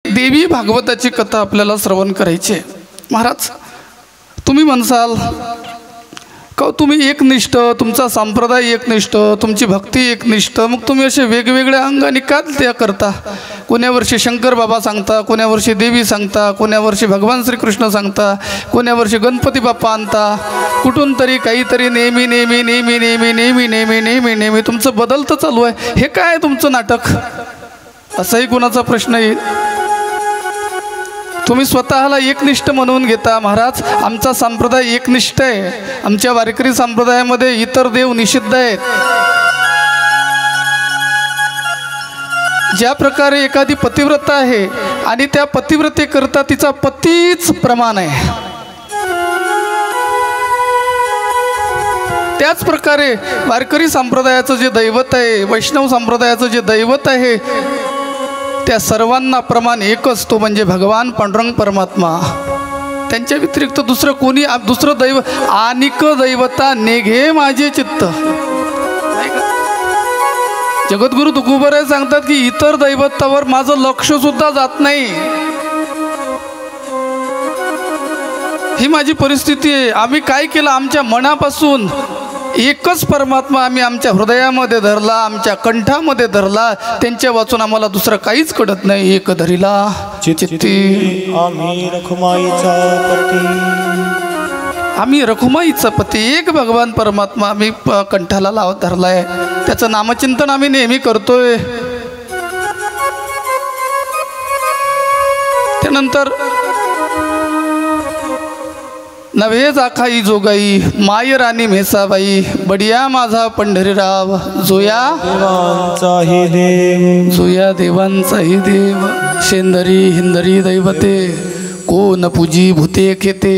देवी भागवताची कथा आपल्याला श्रवण करायची आहे। महाराज तुम्ही म्हणसाल का तुम्ही एकनिष्ठ, तुमचा संप्रदाय एकनिष्ठ, तुमची भक्ती एकनिष्ठ, मग तुम्ही असे वेगवेगळ्या अंगाने का त्या करता? कोण्या वर्षी शंकर बाबा सांगता, कोण्या वर्षी देवी सांगता, कोण्या वर्षी भगवान श्रीकृष्ण सांगता, कोण्या वर्षी गणपती बाप्पा आणता, कुठून तरी काहीतरी नेहमी नेहमी नेहमी नेहमी नेहमी नेहमी नेहमी नेहमी तुमचं बदलतं चालू आहे। हे काय तुमचं नाटक? असाही कोणाचा प्रश्न येईल? तुम्ही स्वतःला एकनिष्ठ म्हणून घेता। महाराज आमचा संप्रदाय एकनिष्ठ आहे। आमच्या वारकरी संप्रदायामध्ये इतर देव निषिद्ध आहेत। ज्या प्रकारे एखादी पतिव्रता आहे आणि त्या पतिव्रतेकरता तिचा पतीच प्रमाण आहे, त्याच प्रकारे वारकरी संप्रदायाचं जे दैवत आहे, वैष्णव संप्रदायाचं जे दैवत आहे, त्या सर्वांना प्रमाण एकच, तो म्हणजे भगवान पांडुरंग परमात्मा। त्यांच्या व्यतिरिक्त दुसरं कोणी, दुसरं दैव आनिक दैवता नेघे माझे चित्त। जगद्गुरु तुकोबराय सांगतात की इतर दैवतावर माझं लक्ष सुद्धा जात नाही। ही माझी परिस्थिती आहे। आम्ही काय केलं? आमच्या मनापासून एकच परमात्मा आम्ही आमच्या हृदयामध्ये धरला, आमच्या कंठामध्ये धरला। त्यांच्या वाचून आम्हाला दुसरं काहीच कळत नाही। एक धरिला चित्ती आम्ही रखुमाईचा पती, आम्ही रखुमाईचा पती, एक भगवान परमात्मा आम्ही कंठाला लावत धरलाय। त्याचं नामचिंतन आम्ही नेहमी करतोय। त्यानंतर नव्हे जाखाई जोगाई, माय राणी म्हैसाबाई, बडिया माझा पंढरीराव, जोया देवांचाही देव, जोया देवांचाही देव, शेंदरी हिंदरी दैवते, कोण पूजी भूते खेते,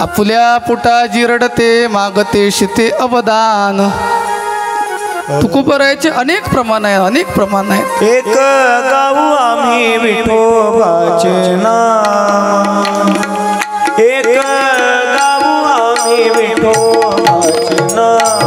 आपुल्या पोटाजी रडते, मागते शिते अवदान। तुकोबरायचे अनेक प्रमाण आहेत, अनेक प्रमाण आहेत। एक गाऊ आम्ही विठोबाचे नाम, एक गाऊ आम्ही विठोबाचे नाम।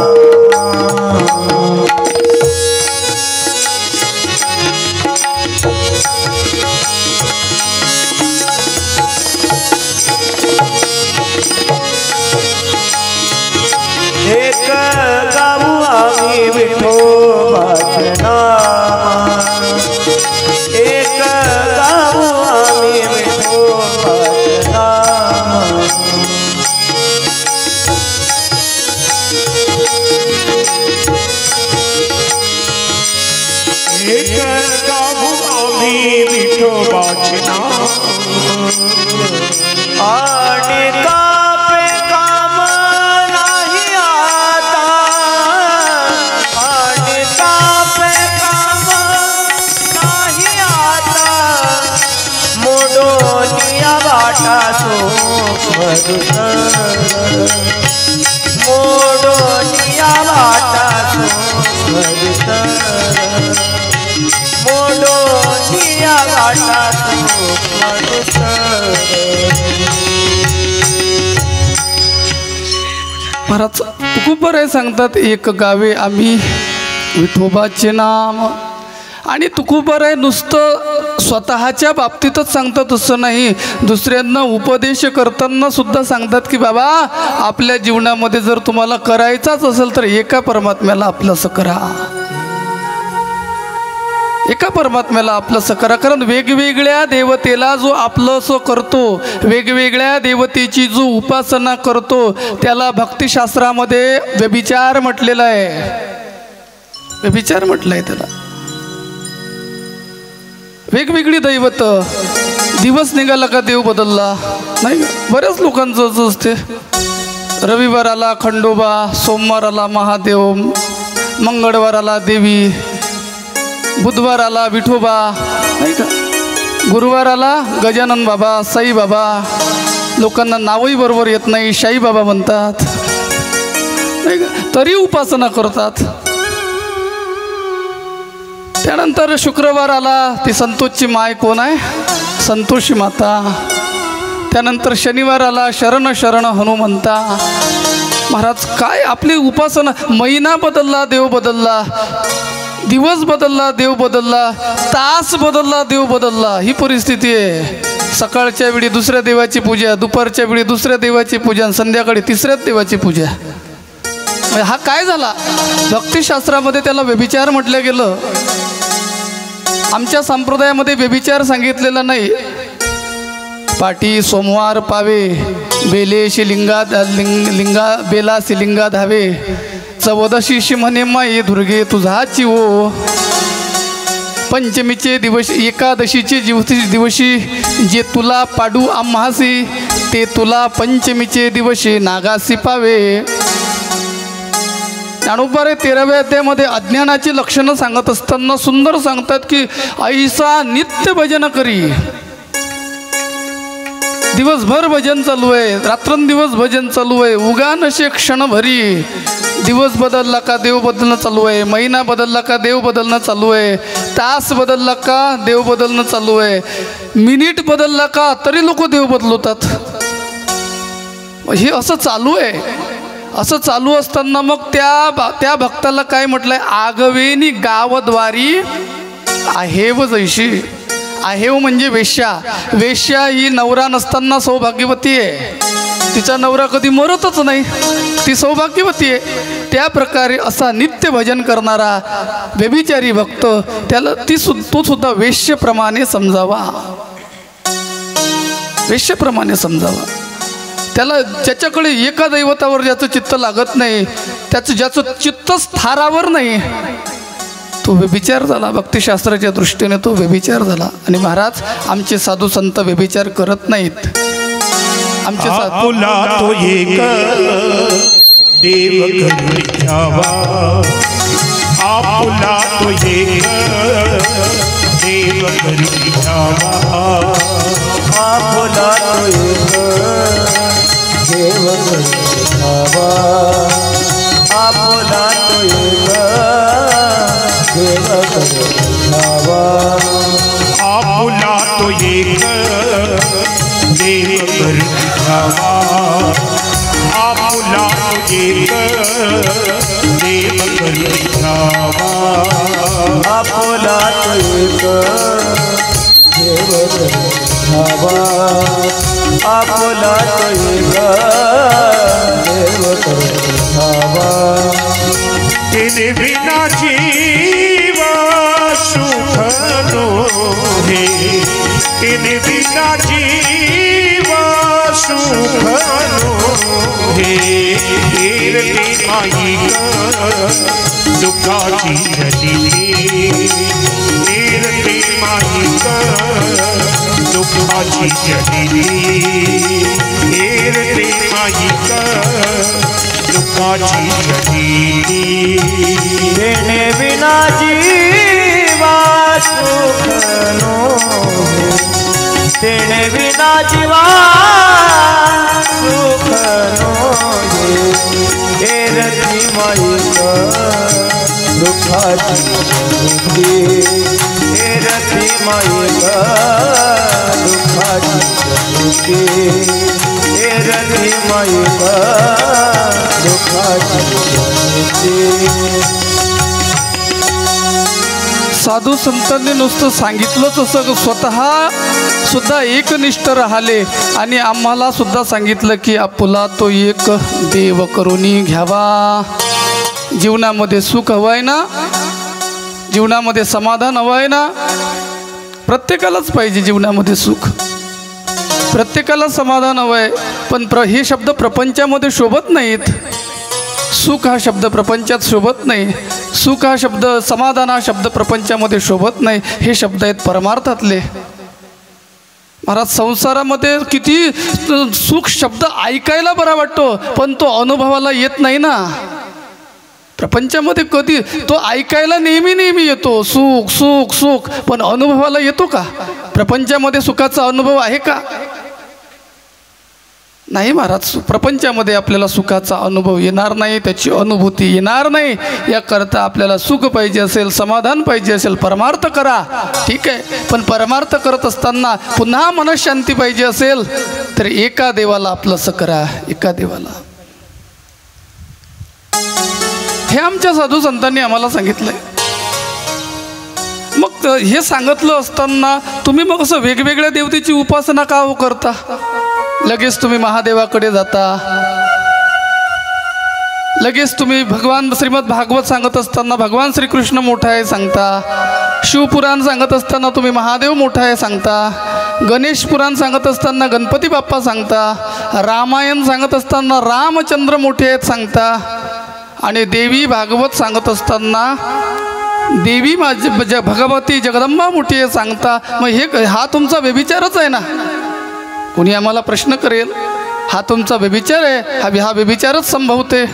एक गाऊ आम्ही विठोबाचे नाम, एक गाऊ आम्ही विठोबाचे नाम। एक गाऊ आम्ही विठोबाचे नाम, आणि कापे काम नाही आता, आणि कापे काम नाही आता, मोडोनिया वाटा सोपरुत, मोडोनिया वाटा सोपरुत, मोडोनिया वाटा सोपरुत। महाराज तुकोबराय सांगतात एक गावे आम्ही विठोबाचे नाम। आणि तुकोबराय नुसतं स्वतःच्या बाबतीतच सांगतात असं नाही, दुसऱ्यांना उपदेश करताना सुद्धा सांगतात की बाबा आपल्या जीवनामध्ये जर तुम्हाला करायचाच असेल तर एका परमात्म्याला आपलंसं करा, एका परमात्म्याला आपलंसं करा। कारण वेगवेगळ्या देवतेला जो आपलंसं करतो, वेगवेगळ्या देवतेची जो उपासना करतो, त्याला भक्तिशास्त्रामध्ये व्यभिचार म्हटलेला आहे, व्यभिचार म्हटलं आहे त्याला। वेगवेगळी दैवत, दिवस निघाला का देव बदलला नाही, बऱ्याच लोकांचं असं असते। रविवार आला खंडोबा, सोमवार आला महादेव, मंगळवार आला देवी, बुधवार आला विठोबा नाही का, गुरुवार आला गजानन बाबा, साई बाबा, लोकांना नावही बरोबर येत नाही, शाई बाबा म्हणतात नाही का, तरी उपासना करतात। त्यानंतर शुक्रवार आला, ती संतोषची माय कोण आहे? संतोषी माता। त्यानंतर शनिवार आला, शरण शरण हनुमंता। महाराज काय आपली उपासना, महिना बदलला देव बदलला, दिवस बदलला देव बदलला, तास बदलला देव बदलला, ही परिस्थिती आहे. सकाळच्या वेळी दुसऱ्या देवाची पूजा, दुपारच्या वेळी दुसऱ्या देवाची पूजा आणि संध्याकाळी तिसऱ्याच देवाची पूजा. हा काय झाला? भक्तिशास्त्रामध्ये त्याला व्यभिचार म्हटलं गेलं. आमच्या संप्रदायामध्ये व्यभिचार सांगितलेला नाही. पाटी सोमवार पावे, बेलेशी लिंगा बेलासी लिंगा धावे, चौदशीशी म्हणे माई दुर्गे तुझाची ओ. पंचमीचे दिवस एकादशीचे दिवशी जे तुला पाडू आम्हासी, ते तुला पंचमीचे दिवशी नागासी पावे. ज्ञानोबा 13व्या अध्यायामध्ये अज्ञानाची लक्षणं सांगत असताना सुंदर सांगतात की ऐसा नित्य भजन करी. दिवसभर भजन चालू आहे, रात्रंदिवस भजन चालू आहे. उगा नशे क्षण भरी. दिवस बदलला का देव बदलणं चालू आहे, महिना बदलला का देव बदलणं चालू आहे, तास बदलला का देव बदलणं चालू आहे, मिनिट बदलला का तरी लोक देव बदलवतात. हे असं चालू आहे. असं चालू असताना मग त्या भक्ताला काय म्हटलंय? आगवेनी गावद्वारी आहेव जैशी. आहेव म्हणजे वेश्या. वेश्या ही नवरा नसताना सौभाग्यवती आहे. तिचा नवरा कधी मरतच नाही, ती सौभाग्यवती आहे. त्या प्रकारे असा नित्य भजन करणारा व्यभिचारी भक्त, त्याला तो सुद्धा वेश्यप्रमाणे समजावा. वेश्यप्रमाणे समजावा. त्याला ज्याच्याकडे एका दैवतावर ज्याचं चित्त लागत नाही, ज्याचं चित्त स्थारावर नाही, तो व्यभिचार झाला. भक्तिशास्त्राच्या दृष्टीने तो व्यभिचार झाला. आणि महाराज, आमचे साधू संत व्यभिचार करत नाहीत. आमचे आपुला तो एक देव करून घ्यावा. आपुला तो एक देव करून घ्यावा. आपुला तो एक देव करून घ्यावा. आपुला तो एक देव करून घ्यावा. आपुला तो एक देव करून घ्यावा. आपुला तो एक देव करून घ्यावा. आपुला तो एक देव करून घ्यावा. आपुला तो एक देव करून घ्यावा. तेने बिना जीव सुख नोहे. तेने बिना जीव सुख नोहे. कीर्ती माई दुखाची जली. कीर्ती माई दुखाची जली. कीर्ती माई दुखाची जली. तेने बिना जीवा सुख नोहे. तेने बिना जीवा सुख नोहे. हे रती माईक दुखाची जली. हे रती माईक दुखाची जली. हे रती माईक दुखाची जली. साधू संतांनी नुसतं सांगितलंच असं, स्वतः सुद्धा एकनिष्ठ राहिले आणि आम्हाला सुद्धा सांगितलं की आपुला तो एक देव करून घ्यावा. जीवनामध्ये सुख हवं आहे ना, जीवनामध्ये समाधान हवं आहे ना. प्रत्येकालाच पाहिजे जीवनामध्ये सुख, प्रत्येकाला समाधान हवं आहे. पण हे शब्द प्रपंचामध्ये शोभत नाहीत. सुख हा शब्द प्रपंचात शोभत नाही. सुख हा शब्द, समाधान हा शब्द प्रपंचामध्ये शोभत नाही. हे शब्द आहेत परमार्थातले. महाराज, संसारामध्ये किती सुख शब्द ऐकायला बरा वाटतो, पण तो अनुभवाला येत नाही ना. प्रपंचामध्ये कधी तो ऐकायला नेहमी येतो, सुख सुख सुख, पण अनुभवाला येतो का? प्रपंचामध्ये सुखाचा अनुभव आहे का? नाही महाराज. प्रपंचामध्ये आपल्याला सुखाचा अनुभव येणार नाही, त्याची अनुभूती येणार नाही. याकरता आपल्याला सुख पाहिजे असेल, समाधान पाहिजे असेल, परमार्थ करा, ठीक आहे. पण परमार्थ करत असताना पुन्हा मनशांती पाहिजे असेल तर एका देवाला आपलंसं करा, एका देवाला. हे आमच्या साधू संतांनी आम्हाला सांगितलंय. मग हे सांगितलं असताना तुम्ही मग असं वेगवेगळ्या देवतेची उपासना का हो करता? लगेच तुम्ही महादेवाकडे जाता, लगेच तुम्ही भगवान श्रीमद भागवत सांगत असताना भगवान श्रीकृष्ण मोठा आहे सांगता, शिवपुराण सांगत असताना तुम्ही महादेव मोठा आहे सांगता, गणेश पुराण सांगत असताना गणपती बाप्पा सांगता, रामायण सांगत असताना रामचंद्र मोठे आहेत सांगता, आणि देवी भागवत सांगत असताना देवी माझी भगवती जगदंबा मोठी आहे सांगता. मग हा तुमचा व्यभिचारच आहे ना? कोणी आम्हाला प्रश्न करेल, हा तुमचा व्यभिचार आहे, हा व्यभिचारच संभवते.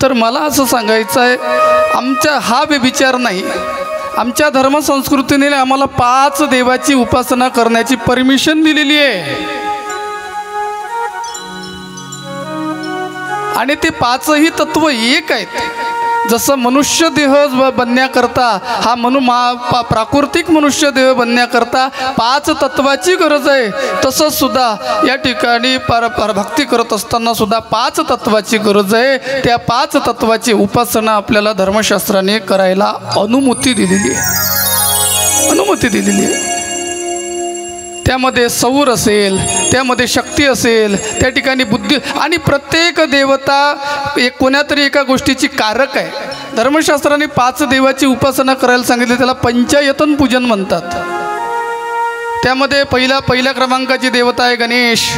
तर मला असं सांगायचं आहे, आमच्या हा व्यभिचार नाही. आमच्या धर्मसंस्कृतीने आम्हाला 5 देवाची उपासना करण्याची परमिशन दिलेली आहे, आणि ते 5ही तत्व एक आहेत. जसं मनुष्य देह बनण्याकरता हा प्राकृतिक मनुष्य देह बनण्याकरता 5 तत्वाची गरज आहे, तसंच सुद्धा या ठिकाणी भक्ती करत असताना सुद्धा 5 तत्वाची गरज आहे. त्या 5 तत्वाची उपासना आपल्याला धर्मशास्त्राने करायला अनुमती दिलेली आहे. त्यामध्ये सौर असेल, त्यामध्ये शक्ती असेल, त्या ठिकाणी बुद्धी, आणि प्रत्येक देवता कोणातरी एका गोष्टीची कारक आहे. धर्मशास्त्राने 5 देवाची उपासना करायला सांगितली, त्याला पंचायतन पूजन म्हणतात. त्यामध्ये पहिल्या क्रमांकाची देवता आहे गणेश,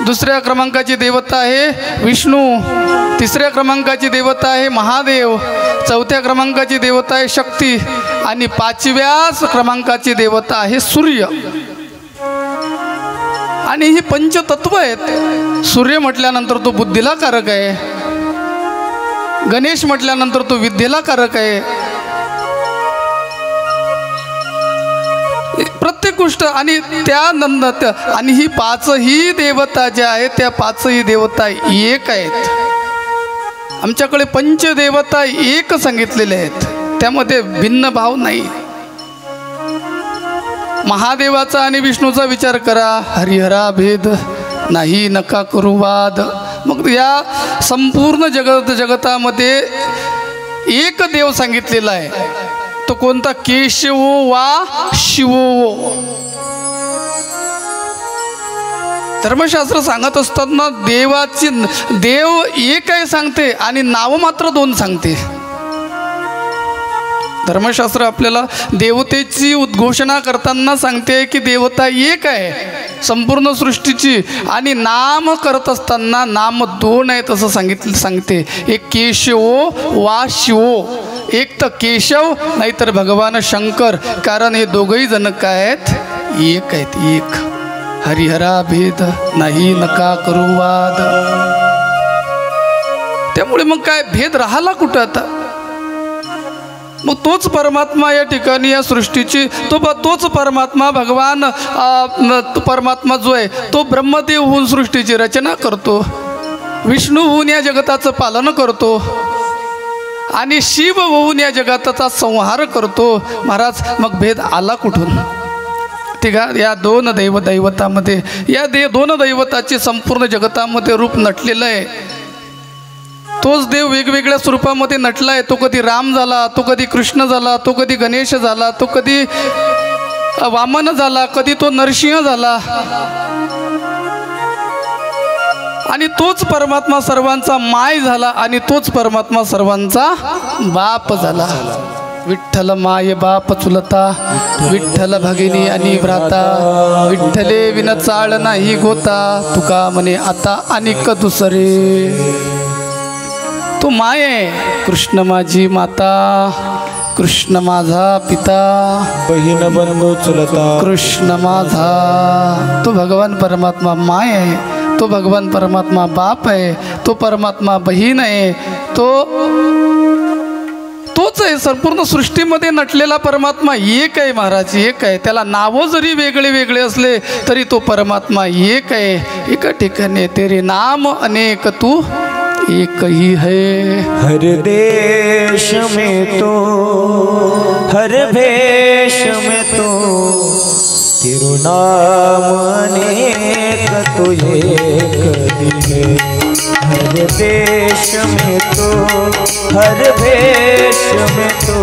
दुसऱ्या क्रमांकाची देवता आहे विष्णू, तिसऱ्या क्रमांकाची देवता आहे महादेव, चौथ्या क्रमांकाची देवता आहे शक्ती, आणि 5व्या क्रमांकाची देवता आहे सूर्य. आणि ही पंचतत्व आहेत. सूर्य म्हटल्यानंतर तो बुद्धीला कारक आहे, गणेश म्हटल्यानंतर तो विद्येला कारक आहे. प्रत्येक गोष्ट, आणि त्यानंतर आणि ही 5ही देवता ज्या आहेत त्या 5ही देवता एक आहेत. आमच्याकडे पंचदेवता एक सांगितलेले आहेत, त्यामध्ये भिन्न भाव नाही. महादेवाचा आणि विष्णूचा विचार करा, हरिहरा भेद नाही नका करू वाद. मग या संपूर्ण जगतामध्ये एक देव सांगितलेला आहे, तो कोणता? केशवो वा शिवो. धर्मशास्त्र सांगत असताना देव एक आहे सांगते, आणि नाव मात्र 2 सांगते. धर्मशास्त्र आपल्याला देवतेची उद्घोषणा करताना सांगते की देवता एक आहे संपूर्ण सृष्टीची, आणि नाम करत असताना नाम 2 आहेत असं सांगते. एक केशवो वा शिवो, एक तर केशव नाहीतर भगवान शंकर, कारण हे दोघंही जण काय आहेत? एक आहेत. एक. हरिहरा भेद नाही नका करू वाद. त्यामुळे मग काय भेद राहिला कुठं आता? मग तोच परमात्मा या ठिकाणी या सृष्टीची तोच परमात्मा भगवान परमात्मा जो आहे तो ब्रह्मदेव होऊन सृष्टीची रचना करतो, विष्णू होऊन या जगताचं पालन करतो, आणि शिव होऊन या जगताचा संहार करतो. महाराज मग भेद आला कुठून? ठीक आहे, या 2 दैवतामध्ये या 2 दैवताचे संपूर्ण जगतामध्ये रूप नटलेलं आहे. तोच देव वेगवेगळ्या स्वरूपामध्ये नटला आहे. तो कधी राम झाला, तो कधी कृष्ण झाला, तो कधी गणेश झाला, तो कधी वामन झाला, कधी तो नरसिंह झाला, आणि तोच परमात्मा सर्वांचा माय झाला, आणि तोच परमात्मा सर्वांचा बाप झाला. विठ्ठल माय बाप चुलता, विठ्ठल भगिनी आणि भ्राता, विठ्ठले विन चाळ नाही गोता, तुका म्हणे आता अनिक दुसरे. तो माय आहे. कृष्ण माझी माता, कृष्ण माझा पिता, बहीण बंधू चुलता, कृष्ण माझा. तो भगवान परमात्मा माय आहे, तो भगवान परमात्मा बाप आहे, तो परमात्मा बहीण आहे, तोच आहे. संपूर्ण सृष्टीमध्ये नटलेला परमात्मा एक आहे महाराज, एक आहे. त्याला नावं जरी वेगळे वेगळे असले तरी तो परमात्मा एक आहे. एका ठिकाणी तेरे नाम अनेक तू एक ही है. हर देश में तो हर भेष में तो तेरो नाम अनेक तो एक ही है. हर देश में तो हर भेष में तो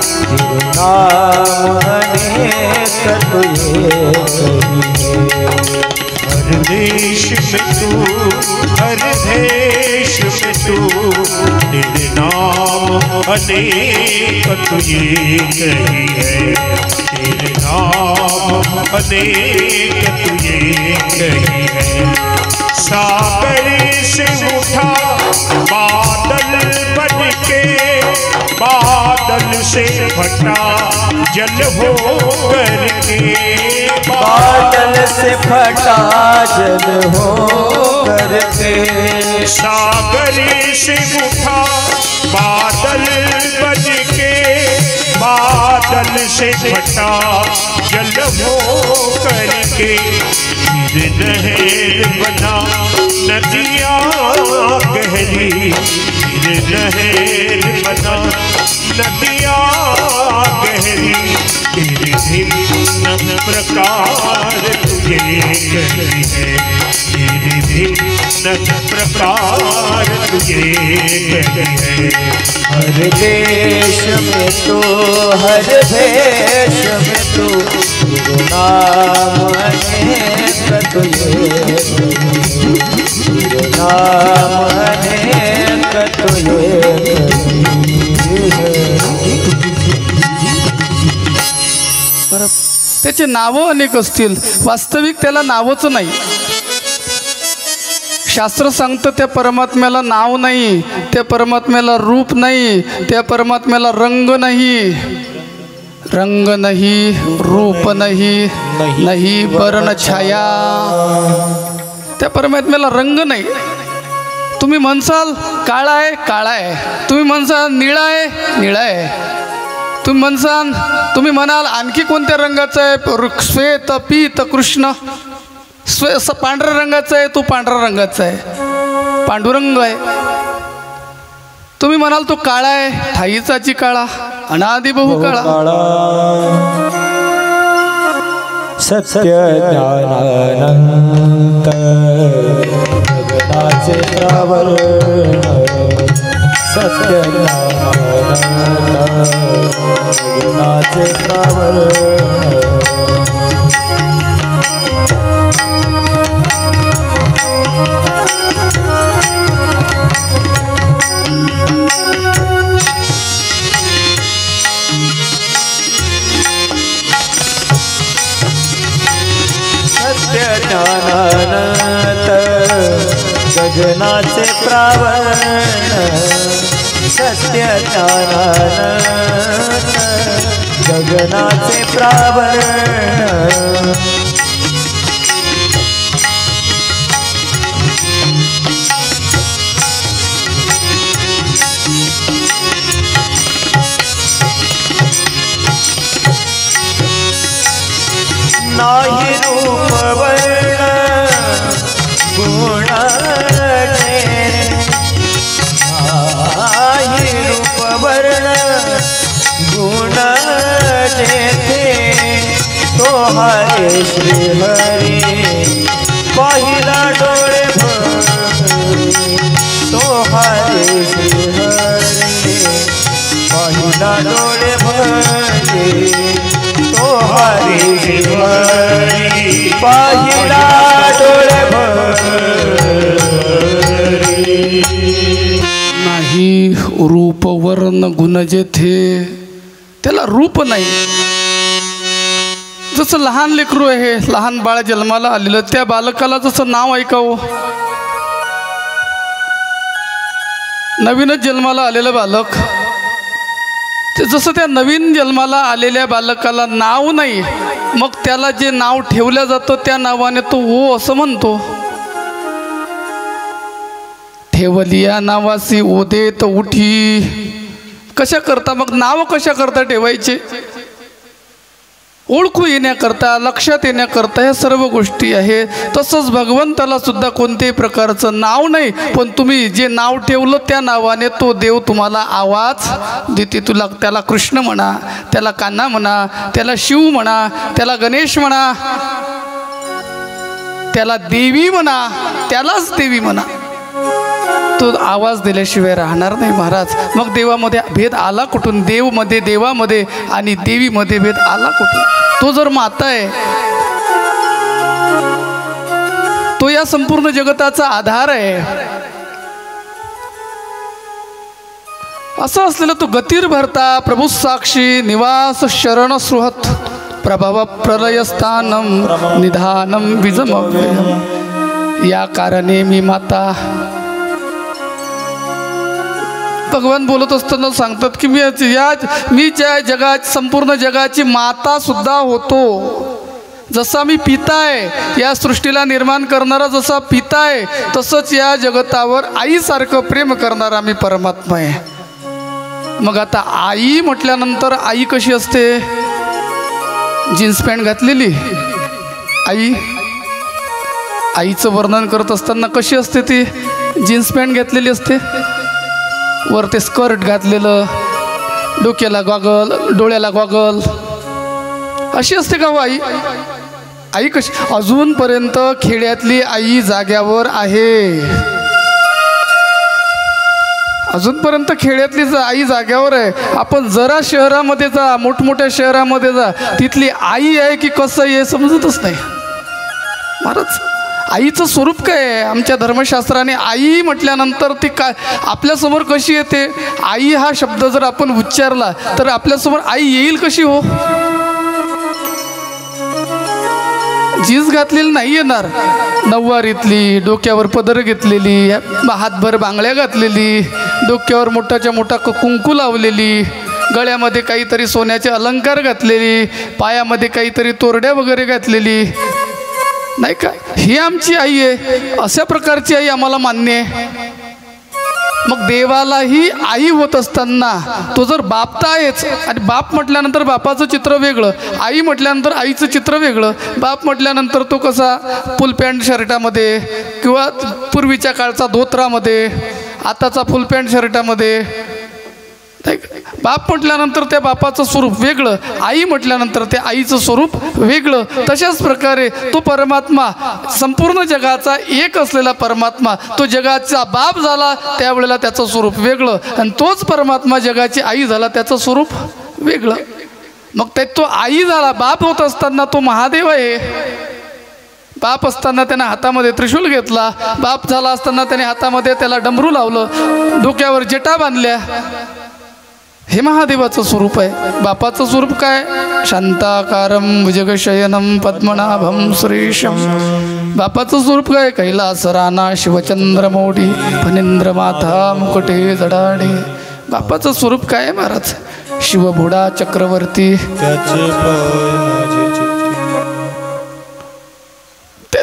तेरो नाम अनेक तो एक ही है। हर देश में तू, हर देश में तू, तेरे नाम अनेक तू एक ही है। तेरे नाम अनेक तू एक ही है। सागर से उठा बादल बन के, बादल से फटा जल हो करके, बादल से फटा जल हो करके। सागर से उठा बादल बन के, बादल से फटा जल हो करके। फिर नहर बना नदियाँ गहरी, फिर नहर बना नदियाँ गहरी। तेरे भिन्न प्रकार तुझे कही है, तेरे भिन्न प्रकार तुझे कही है। हर देश में तो, हर देश में तो, तेरो नाम अनेक तो एक ही है। तेरो नाम अनेक तो एक ही है। त्याचे नावं अनेक असतील, वास्तविक त्याला नावच नाही। शास्त्र सांगतं त्या परमात्म्याला नाव नाही, त्या परमात्म्याला रूप नाही, त्या परमात्म्याला रंग नाही, रंग नाही, रूप नाही, नाही वर्ण छाया। त्या परमात्म्याला रंग नाही। तुम्ही म्हणसाल काळा आहे, काळा आहे, तुम्ही म्हणसाल निळा आहे, निळा आहे, तुम्ही म्हणाल आणखी कोणत्या रंगाचा आहे, श्वेत पीत कृष्ण, पांढऱ्या रंगाचा आहे, तो पांढऱ्या रंगाचा आहे, पांडुरंग आहे। तुम्ही म्हणाल तो काळा आहे, ठाईचाची काळा, अनादि बहु काळा। सत्य ज्ञानानंत जगताचे प्रावरण, सत्य ज्ञानानंत जगताचे प्रावरण। ज्ञानानंत गगनाचे प्रावरण, सत्य ज्ञानानंत गगनाचे प्रावरण। नाही रूप वर्ण गुण नाही रूप वर्ण गुण जेथे तो हरे श्री हरी पहिला डोळे भर, तो हरे श्री हरी पहिला डोळे भरे, तो हरी हरी पहिला डोळे भरे। नाही रूप वर्ण गुण जेथे, त्याला रूप नाही। जसं लहान लेकरू आहे, लहान बाळ जन्माला आलेलं, त्या बालकाला जसं नाव ऐकावं, नवीनच जन्माला आलेलं बालक, ते जसं त्या नवीन जन्माला आलेल्या बालकाला नाव नाही, मग त्याला जे नाव ठेवलं जातं त्या नावाने तो ओ असं म्हणतो। ठेवलिया नावासी ओदेत उठी, कशा करता मग नाव कशा करता ठेवायचे, ओळखू येण्याकरता, लक्षात येण्याकरता ह्या सर्व गोष्टी आहे। तसंच भगवंताला सुद्धा कोणत्याही प्रकारचं नाव नाही, पण तुम्ही जे नाव ठेवलं त्या नावाने तो देव तुम्हाला आवाज देते। तुला त्याला कृष्ण म्हणा, त्याला कान्हा म्हणा, त्याला शिव म्हणा, त्याला गणेश म्हणा, त्याला देवी म्हणा, त्यालाच देवी म्हणा। तो आवाज दिल्याशिवाय राहणार नाही महाराज. मग देवामध्ये भेद आला कुठून? देवमध्ये, देवामध्ये आणि देवीमध्ये भेद आला कुठून? तो जर माता आहे, तो या संपूर्ण जगताचा आधार आहे, असं असलेलं तो गतीर भरता प्रभू साक्षी निवास शरण सुहत प्रभव प्रलयस्थानम निधानम विजमव्ययम. या कारणे मी माता. भगवान बोलत असताना सांगतात की मी ज्या जगात संपूर्ण जगाची माता सुद्धा होतो. जसा मी पिता आहे, या सृष्टीला निर्माण करणारा जसा पिता आहे, तसंच या जगतावर आईसारखं प्रेम करणारा मी परमात्मा आहे. मग आता आई म्हटल्यानंतर आई कशी असते? जीन्स पॅन्ट घातलेली आई. आईचं वर्णन करत असताना कशी असते ती? जीन्स पॅन्ट घातलेली असते, वर ते स्कर्ट घातलेलं, डोक्याला गॉगल, डोळ्याला गॉगल, अशी असते का हो आई? आई कशी? अजूनपर्यंत खेड्यातली आई जाग्यावर आहे. अजूनपर्यंत खेड्यातली आई जाग्यावर आहे. आपण जरा शहरामध्ये जा, मोठमोठ्या शहरामध्ये जा, तिथली आई आहे की कसं आहे समजतच नाही महाराज. आईचं स्वरूप काय आहे? आमच्या धर्मशास्त्राने आई म्हटल्यानंतर ती काय आपल्यासमोर कशी येते? आई हा शब्द जर आपण उच्चारला तर आपल्यासमोर आई येईल कशी हो? जीन्स घातलेली नाही येणार, नऊवारीतली, डोक्यावर पदर घेतलेली, हातभर बांगड्या घातलेली, डोक्यावर मोठाच्या मोठा कुंकू लावलेली, गळ्यामध्ये काहीतरी सोन्याचे अलंकार घातलेली, पायामध्ये काहीतरी तोरड्या वगैरे घातलेली, नाही का? ही आमची आई आहे. अशा प्रकारची आई आम्हाला मान्य आहे. मग देवालाही आई होत असताना तो जर बाप तर आहेच, आणि बाप म्हटल्यानंतर बापाचं चित्र वेगळं, आई म्हटल्यानंतर आईचं चित्र वेगळं. बाप म्हटल्यानंतर तो कसा फुल पॅन्ट शर्टामध्ये किंवा पूर्वीच्या काळचा धोत्रामध्ये, आताचा फुल पॅन्ट शर्टामध्ये. बाप म्हटल्यानंतर त्या बापाचं स्वरूप वेगळं, आई म्हटल्यानंतर त्या आईचं स्वरूप वेगळं. तशाच प्रकारे तो परमात्मा, संपूर्ण जगाचा एक असलेला परमात्मा, तो जगाचा बाप झाला त्यावेळेला त्याचं स्वरूप वेगळं, आणि तोच परमात्मा जगाची आई झाला त्याचं स्वरूप वेगळं. मग तो आई झाला, बाप होत असताना तो महादेव आहे. बाप असताना त्याने हातामध्ये त्रिशूल घेतला, बाप झाला असताना त्याने हातामध्ये त्याला डमरू लावलं, डोक्यावर जटा बांधल्या. हे महादेवाचं स्वरूप आहे. बापाचं स्वरूप काय? शांताकारम भुजगशयनम पद्मनाभम सुरेशम. बापाचं स्वरूप काय? कैलासराना शिवचंद्रमौढी फणींद्रमाथा मुकुटे जडाडे. बापाचं स्वरूप काय महाराज? शिवभोडा चक्रवर्ती.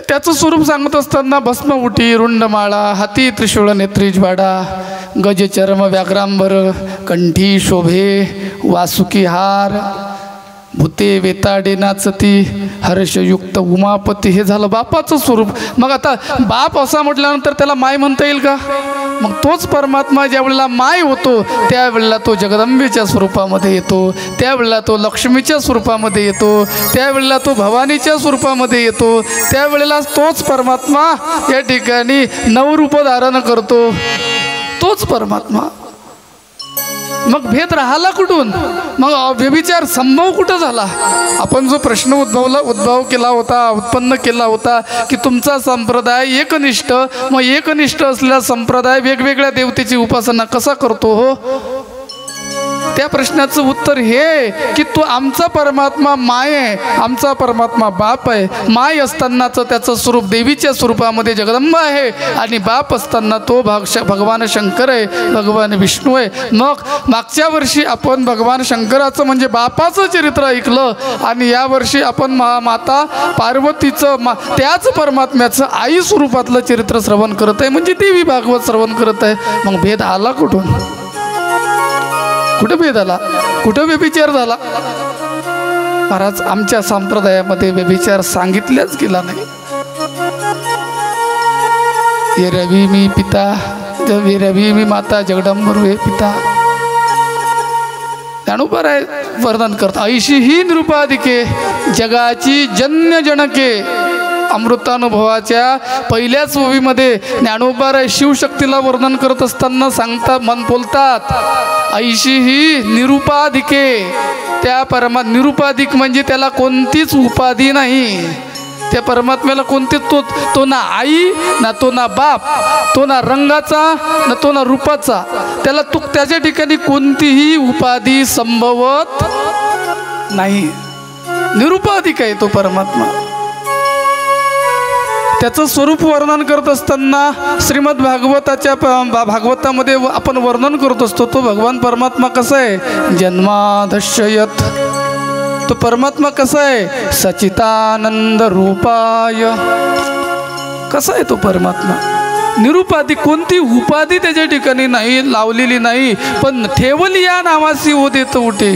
त्याचं स्वरूप सांगत असताना भस्म उटी रुंडमाळा, हाती त्रिशूळ नेत्री ज्वाडा, गज चर्म व्याघ्रांबर, कंठी शोभे वासुकी हार, भूते वेताडे नाचती, हर्षयुक्त उमापती. हे झालं बापाचं स्वरूप. मग आता बाप असा म्हटल्यानंतर त्याला माय म्हणता येईल का? मग तोच परमात्मा ज्या वेळेला माय होतो त्यावेळेला तो जगदंबेच्या स्वरूपामध्ये येतो, त्यावेळेला तो लक्ष्मीच्या स्वरूपामध्ये येतो, त्यावेळेला तो भवानीच्या स्वरूपामध्ये येतो, त्यावेळेला तोच परमात्मा या ठिकाणी नवरूप धारण करतो, तोच परमात्मा. मग भेद राहिला कुठून? मग व्यभिचार संभव कुठं झाला? आपण जो प्रश्न उद्भव केला होता, उत्पन्न केला होता की तुमचा संप्रदाय एकनिष्ठ, मग एकनिष्ठ असलेला संप्रदाय वेगवेगळ्या देवतेची उपासना कसा करतो हो? त्या प्रश्नाचं उत्तर हे की तो आमचा परमात्मा माय आहे, आमचा परमात्मा बाप आहे. माय असतानाचं त्याचं स्वरूप देवीच्या स्वरूपामध्ये जगदंबा आहे, आणि बाप असताना तो भगवान शंकर आहे, भगवान विष्णू आहे. मग मागच्या वर्षी आपण भगवान शंकराचं म्हणजे बापाचं चरित्र ऐकलं, आणि यावर्षी आपण माता पार्वतीचं त्याच परमात्म्याचं आई स्वरूपातलं चरित्र श्रवण करत आहे, म्हणजे देवी भागवत श्रवण करत आहे. मग भेद आला कुठून? कुठं भेद आला? कुठं व्यभिचार झाला? महाराज, आमच्या संप्रदायामध्ये व्यभिचार सांगितल्याच गेला नाही. ये रवी मी पिता, ये रवी मी माता, जगदंबे पिता. ज्ञानोबा राय वर्णन करतात, ऐशी ही नृपादिके जगाची जन्य जनके अमृतानुभवाच्या पहिल्याच ओवीमध्ये ज्ञानोबाराय शिवशक्तीला वर्णन करत असताना बोलतात ऐशी ही निरुपाधिके, त्या निरुपाधिक म्हणजे त्याला कोणतीच उपाधी नाही, त्या परमात्म्याला कोणते तो ना आई ना तो ना बाप, तो ना रंगाचा ना तो ना रूपाचा, त्याला त्याच्या ठिकाणी कोणतीही उपाधी संभवत नाही, निरुपाधिक आहे तो परमात्मा. त्याचं स्वरूप वर्णन करत असताना श्रीमद भागवतामध्ये आपण वर्णन करत असतो तो भगवान परमात्मा कसा आहे, जन्मादश्ययत, तो परमात्मा कसा आहे, सचितानंद रूपाय, कसा आहे तो परमात्मा निरुपाधी, कोणती उपाधी त्याच्या ठिकाणी नाही, लावलेली नाही, पण ठेवली या नावासी उदेत उठे,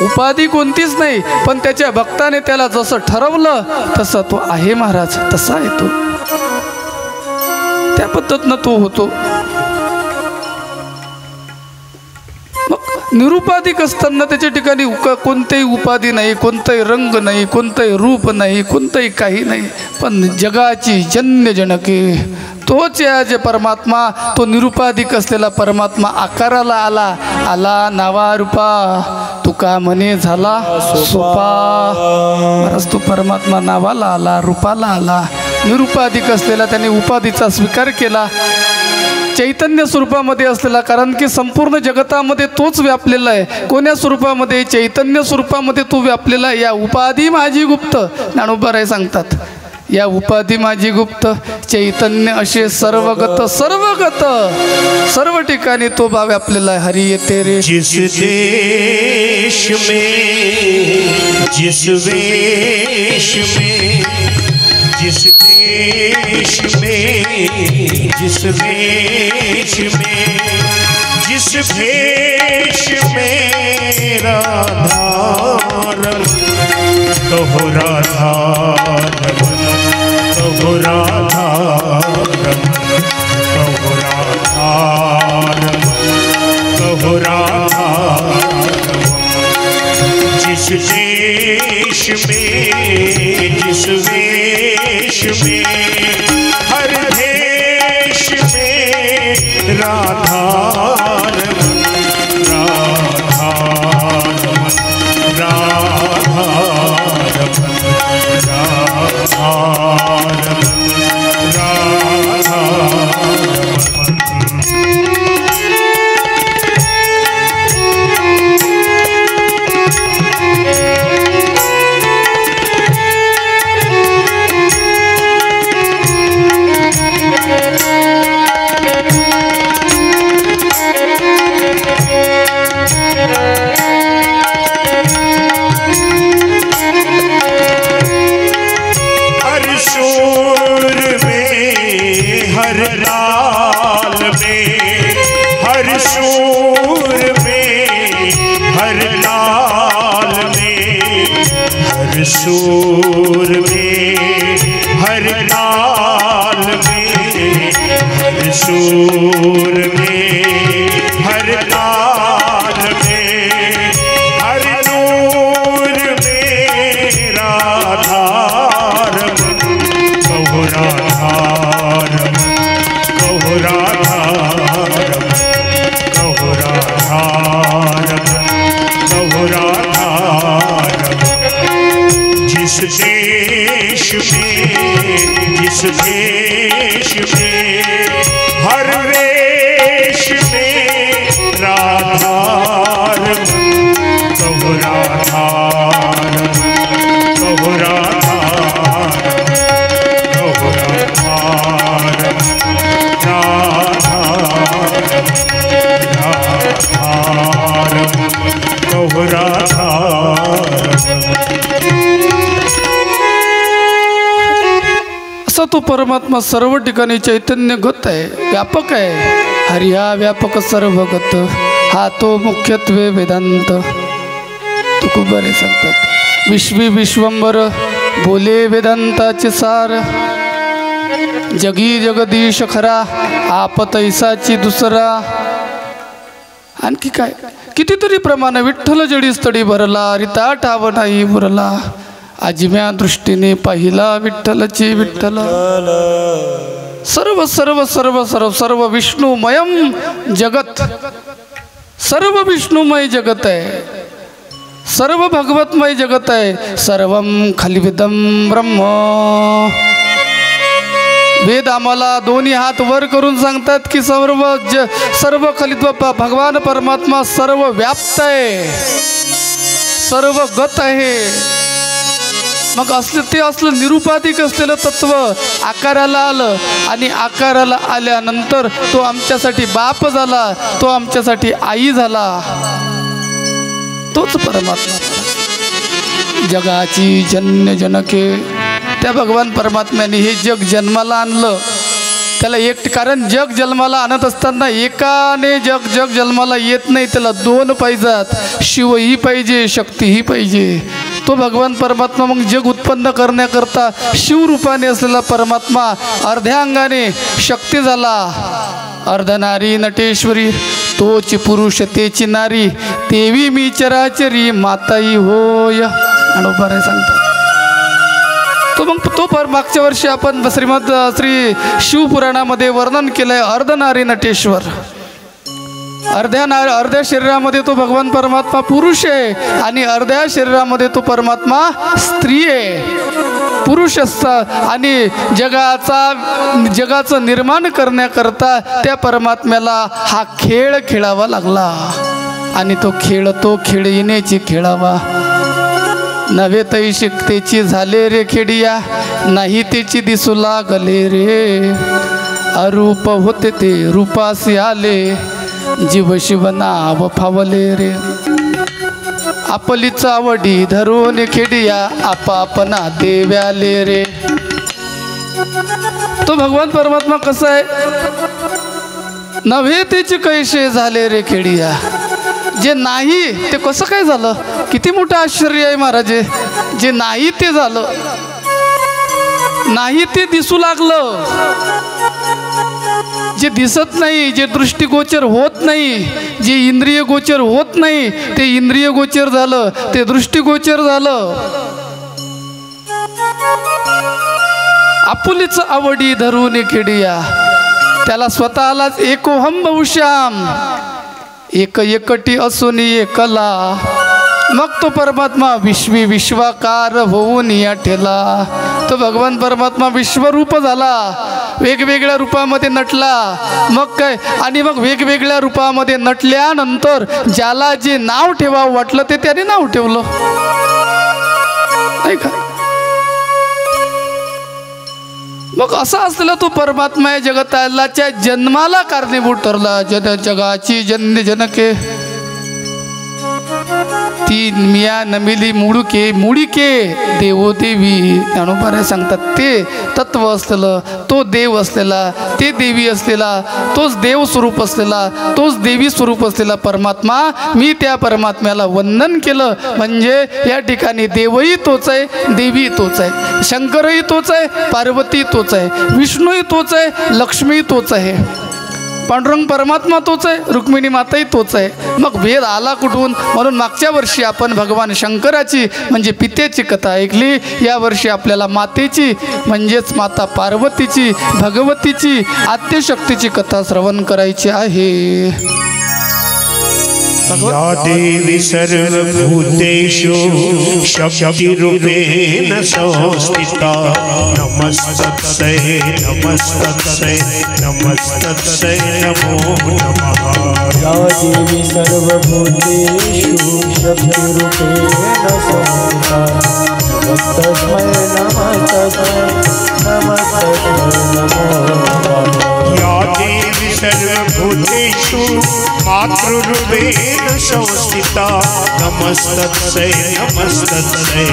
उपाधी कोणतीच नाही, पण त्याच्या भक्ताने त्याला जसं ठरवलं तसं तो आहे महाराज, तसा आहे तो, त्या पद्धतीनं तो होतो. निरुपाधिक असताना त्याच्या ठिकाणी कोणतेही उपाधी नाही, कोणताही रंग नाही, कोणतंही रूप नाही, कोणतंही काही नाही, पण जगाची जन्य जनके तोच या जे परमात्मा, तो निरुपाधिक असलेला परमात्मा आकाराला आला नावा रूपा, तुका म्हणे झाला सोपा. महाराज तो परमात्मा नावाला आला, रूपाला आला, निरुपाधिक असलेला त्याने उपाधीचा स्वीकार केला, चैतन्य स्वरूपामध्ये असलेला, कारण की संपूर्ण जगतामध्ये तोच व्यापलेला आहे. कोण्या स्वरूपामध्ये, चैतन्य स्वरूपामध्ये तो व्यापलेला आहे. या उपाधी माझी गुप्त, ज्ञानोबाराय सांगतात, या उपाधी माझी गुप्त, चैतन्य असे सर्वगत सर्व ठिकाणी तो भाव व्यापलेला आहे. हरी ये तेरे जिस देश में, जिस वेश में, जिस देश में, जिस वेश में, जिस भेष में राधारमण, कहो राधारमण, कहो राधारमण, कहो राधारमण, कहो राधारमण. जिस देश में, जिस वेश में, हर देश में राधारमण, राधारमण, राधारमण, सूर में, हर लाल में, हर सूर में, हर लाल में, हर नूर में राधारमण, कहो राधारमण, कहो राधारमण, कहो राधारमण, कहो राधारमण. जिस देश में, जिस देश में, हर वेश में राधारमण, कहो राधारमण, कहो राधारमण, कहो राधारमण, राधारमण, राधारमण, कहो राधारमण. असा तो परमात्मा सर्व ठिकाणी चैतन्यगत आहे, व्यापक आहे. हरिया व्यापक सर्वगत, हा तो मुख्यत्वे वेदांत. तुकोबारे सांगतात, विश्वी विश्वंबर बोले वेदांताचे सार, जगी जगदीश खरा, आपत ऐसाची दुसरा. आणखी काय कितीतरी प्रमाण, विठ्ठल जडी स्तडी भरला, रिता ठाव नाही उरला. आजम्या दृष्टीने पाहिला विठ्ठलची विठ्ठल सर्व सर्व सर्व सर्व सर्व विष्णुमयम जगत सर्व विष्णुमय जगत आहे सर्व भगवतमय जगत आहे सर्वम खलिविदम ब्रह्म वेद आम्हाला दोन्ही हात वर करून सांगतात की सर्व खलित्व भगवान परमात्मा सर्व व्याप्त आहे सर्व गत आहे मग ते असलं निरुपाधिक असलेलं तत्व आकाराला आलं आणि आकाराला आल्यानंतर तो आमच्यासाठी बाप झाला तो आमच्यासाठी आई झाला तोच परमात्मा जगाची जन्य जनके त्या भगवान परमात्म्याने हे जग जन्माला आणलं त्याला एक कारण जग जन्माला आणत असताना एकाने जग जन्माला येत नाही त्याला दोन पाहिजेत शिवही पाहिजे शक्तीही पाहिजे तो भगवान परमात्मा मग जग उत्पन्न करण्याकरता शिवरूपाने असलेला परमात्मा अर्ध्या अंगाने शक्ती झाला अर्धनारी नटेश्वरी तोची पुरुष तेची नारी तेवी मी चराचरी माताई होय अनुभव सांगतो तो मग तो मागच्या वर्षी आपण श्री शिवपुराणामध्ये वर्णन केलंय अर्धनारी नटेश्वर अर्ध्या शरीरामध्ये तो भगवान परमात्मा पुरुष आहे आणि अर्ध्या शरीरामध्ये तो परमात्मा स्त्री आहे पुरुष असता आणि जगाचं निर्माण करण्याकरता त्या परमात्म्याला हा खेळ खेळावा लागला आणि तो खेळ येण्याची खेळावा नव्हे तै शिकतेची झाले रे खेडिया नाही त्याची दिसू लागले रे अरूप होते ते रूपासी आले जीव शिव नाव फावले रे आपली चावडी धरून खेडिया आपापना देव्याले रे तो भगवान परमात्मा कसा आहे नव्हे त्याचे कैसे झाले रे खेडिया जे नाही ते कसं काय झालं किती मोठं आश्चर्य आहे महाराज जे नाही ते झालं नाही ते दिसू लागलं जे दिसत नाही जे दृष्टिगोचर होत नाही जे इंद्रिय गोचर होत नाही ते इंद्रिय गोचर झालं ते दृष्टिगोचर झालं आपुलीच आवडी धरून खेडिया त्याला स्वतःलाच एकोहम बहुश्याम एक एकटी असून एकला मग तो परमात्मा विश्वाकार होऊन या ठेला तो भगवान परमात्मा विश्वरूप झाला वेगवेगळ्या रूपामध्ये नटला मग काय आणि मग वेगवेगळ्या रूपामध्ये नटल्यानंतर ज्याला जे नाव ठेवावं वाटलं ते त्याने नाव ठेवलं नाही का मग असा असलेला तो परमात्मा या जगताच्या जन्माला कारणीभूत ठरला जगाची जन्य जनके ती मिया नमिली मुडुके देवोदेवी ज्ञानोबाराय सांगतात ते तत्व असलेलं तो देव असलेला ते देवी असलेला तोच देव स्वरूप असलेला तोच देवी स्वरूप असलेला परमात्मा मी त्या परमात्म्याला वंदन केलं म्हणजे या ठिकाणी देवही तोच आहे देवी तोच आहे शंकरही तोच आहे पार्वती तोच आहे विष्णूही तोच आहे लक्ष्मी तोच आहे पांडुरंग परमात्मा तोच आहे रुक्मिणी माताही तोच आहे मग भेद आला कुठून म्हणून मागच्या वर्षी आपण भगवान शंकराची म्हणजे पितेची कथा ऐकली या वर्षी आपल्याला मातेची म्हणजेच माता पार्वतीची भगवतीची आद्यशक्तीची कथा श्रवण करायची आहे या देवी सर्वभूतेषु शक्तिरूपेण संस्थिता नमस्तस्यै नमस्तस्यै नमस्तस्यै नमो नमः या देवी सर्वभूतेषु शक्तिरूपेण संस्थिता नमस्तस्मै नमस्तस्यै नमस्तस्यै नमो नमः या देवी सर्वभूतेषु मातृरूपेण संस्थिता नमस्तस्यै नमस्तस्यै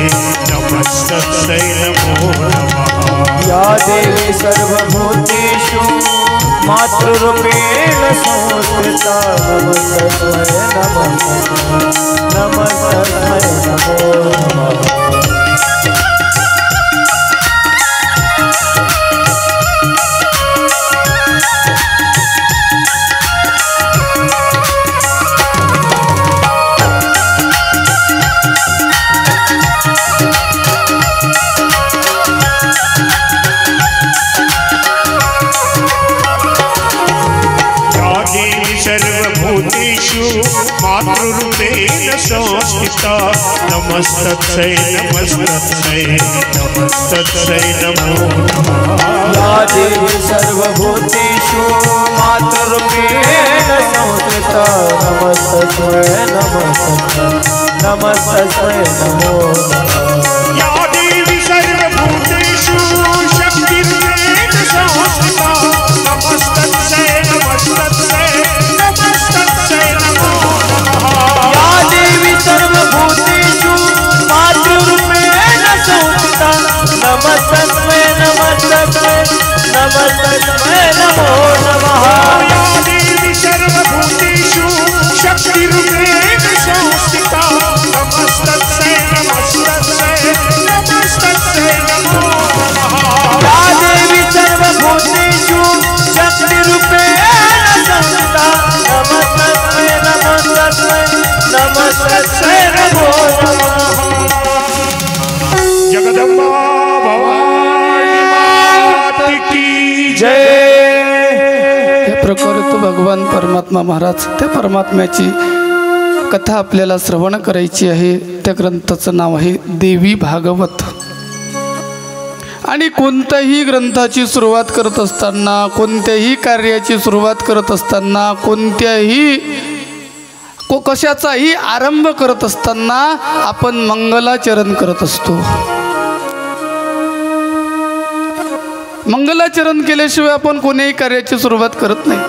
नमस्तस्यै नमो नमः या देवी सर्वभूतेषु मातृरूपेण संस्थिता नमस्तस्मै नमस्तस्यै नमस्तस्मै नमो नमः नमस्तस्यै नमस्तस्यै नमस्तस्यै नमो नमः या देवी सर्वभूतेषु मातृरूपेण संस्थिता नमस्तस्मै नमस्तस्मै नमो नमः या देवी सर्वभूतेषु शक्तिरूपेण संस्थिता नमस्तस्यै नमस्तस्यै नमस्तस्यै नमो नमः या देवी सर्वभूतेषु मातृरूपेण संस्थिता नमस्तस्मै नमस्तस्मै नमो नमः या देवी सर्वभूतेषु शक्तिरूपेण संस्थिता नमस्तस्यै नमस्तस्यै नमस्तस्यै नमो नमः या देवी सर्वभूतेषु शक्तिरूपेण संस्थिता नमस्तस्मै नमस्तस्मै नमो नमः जगदम्बा भवानी माता की जय या प्रकारे तो भगवान परमात्मा महाराज त्या परमात्म्याची कथा आपल्याला श्रवण करायची आहे। त्या ग्रंथाचं नाव आहे देवी भागवत। आणि कोणत्याही ग्रंथाची सुरुवात करत असताना, कोणत्याही कार्याची सुरुवात करत असताना, कशाचाही आरंभ करत असताना आपण मंगलाचरण करत असतो। मंगलाचरण केल्याशिवाय आपण कोणत्याही कार्याची सुरुवात करत नाही।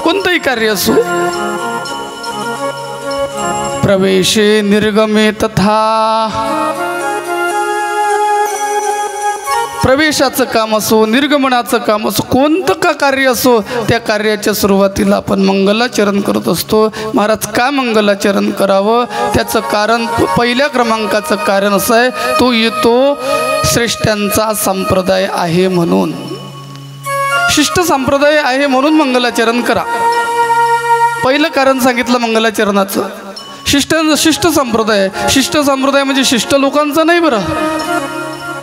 कोणतंही कार्य असो, प्रवेशे निर्गमे तथा, प्रवेशाचं काम असो, निर्गमनाचं काम असो, कोणतं का कार्य असो, त्या कार्याच्या सुरुवातीला आपण मंगलाचरण करत असतो। महाराज का मंगलाचरण करावं, त्याचं कारण पहिल्या क्रमांकाचं कारण असं आहे, तो येतो श्रेष्ठांचा संप्रदाय आहे म्हणून, शिष्ट संप्रदाय आहे म्हणून मंगलाचरण करा। पहिलं कारण सांगितलं मंगलाचरणाचं। शिष्ट संप्रदाय, शिष्ट संप्रदाय म्हणजे शिष्ट लोकांचा नाही बरं।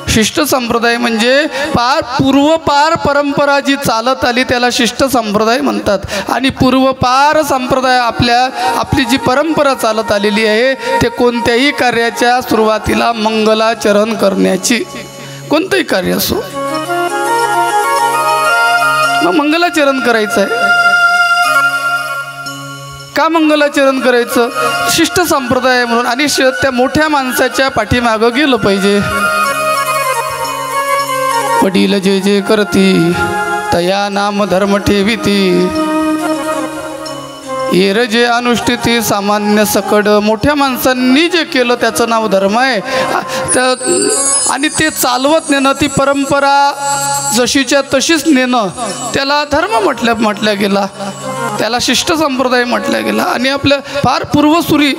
शिष्ट संप्रदाय म्हणजे पूर्वपार परंपरा जी चालत आली त्याला शिष्ट संप्रदाय म्हणतात। आणि पूर्वपार संप्रदाय आपली जी परंपरा चालत आलेली आहे ते कोणत्याही कार्याच्या सुरुवातीला मंगलाचरण करण्याची, कोणतंही कार्य असो मग मंगलाचरण करायचं आहे। का मंगलाचरण करायचं? शिष्ट संप्रदाय म्हणून। आणि त्या मोठ्या माणसाच्या पाठीमागं गेलं पाहिजे। वडील जे जे करती तया नाम धर्म ठेविती, येर जे अनुष्ठिती सामान्य सकड। मोठ्या माणसांनी जे केलं त्याचं नाव धर्म आहे। आणि ते चालवत नेणं, ती परंपरा जशीच्या तशीच नेणं, त्याला धर्म म्हटल्या गेला, त्याला शिष्ट संप्रदाय म्हटल्या गेला। आणि आपल्या फार पूर्वसुरी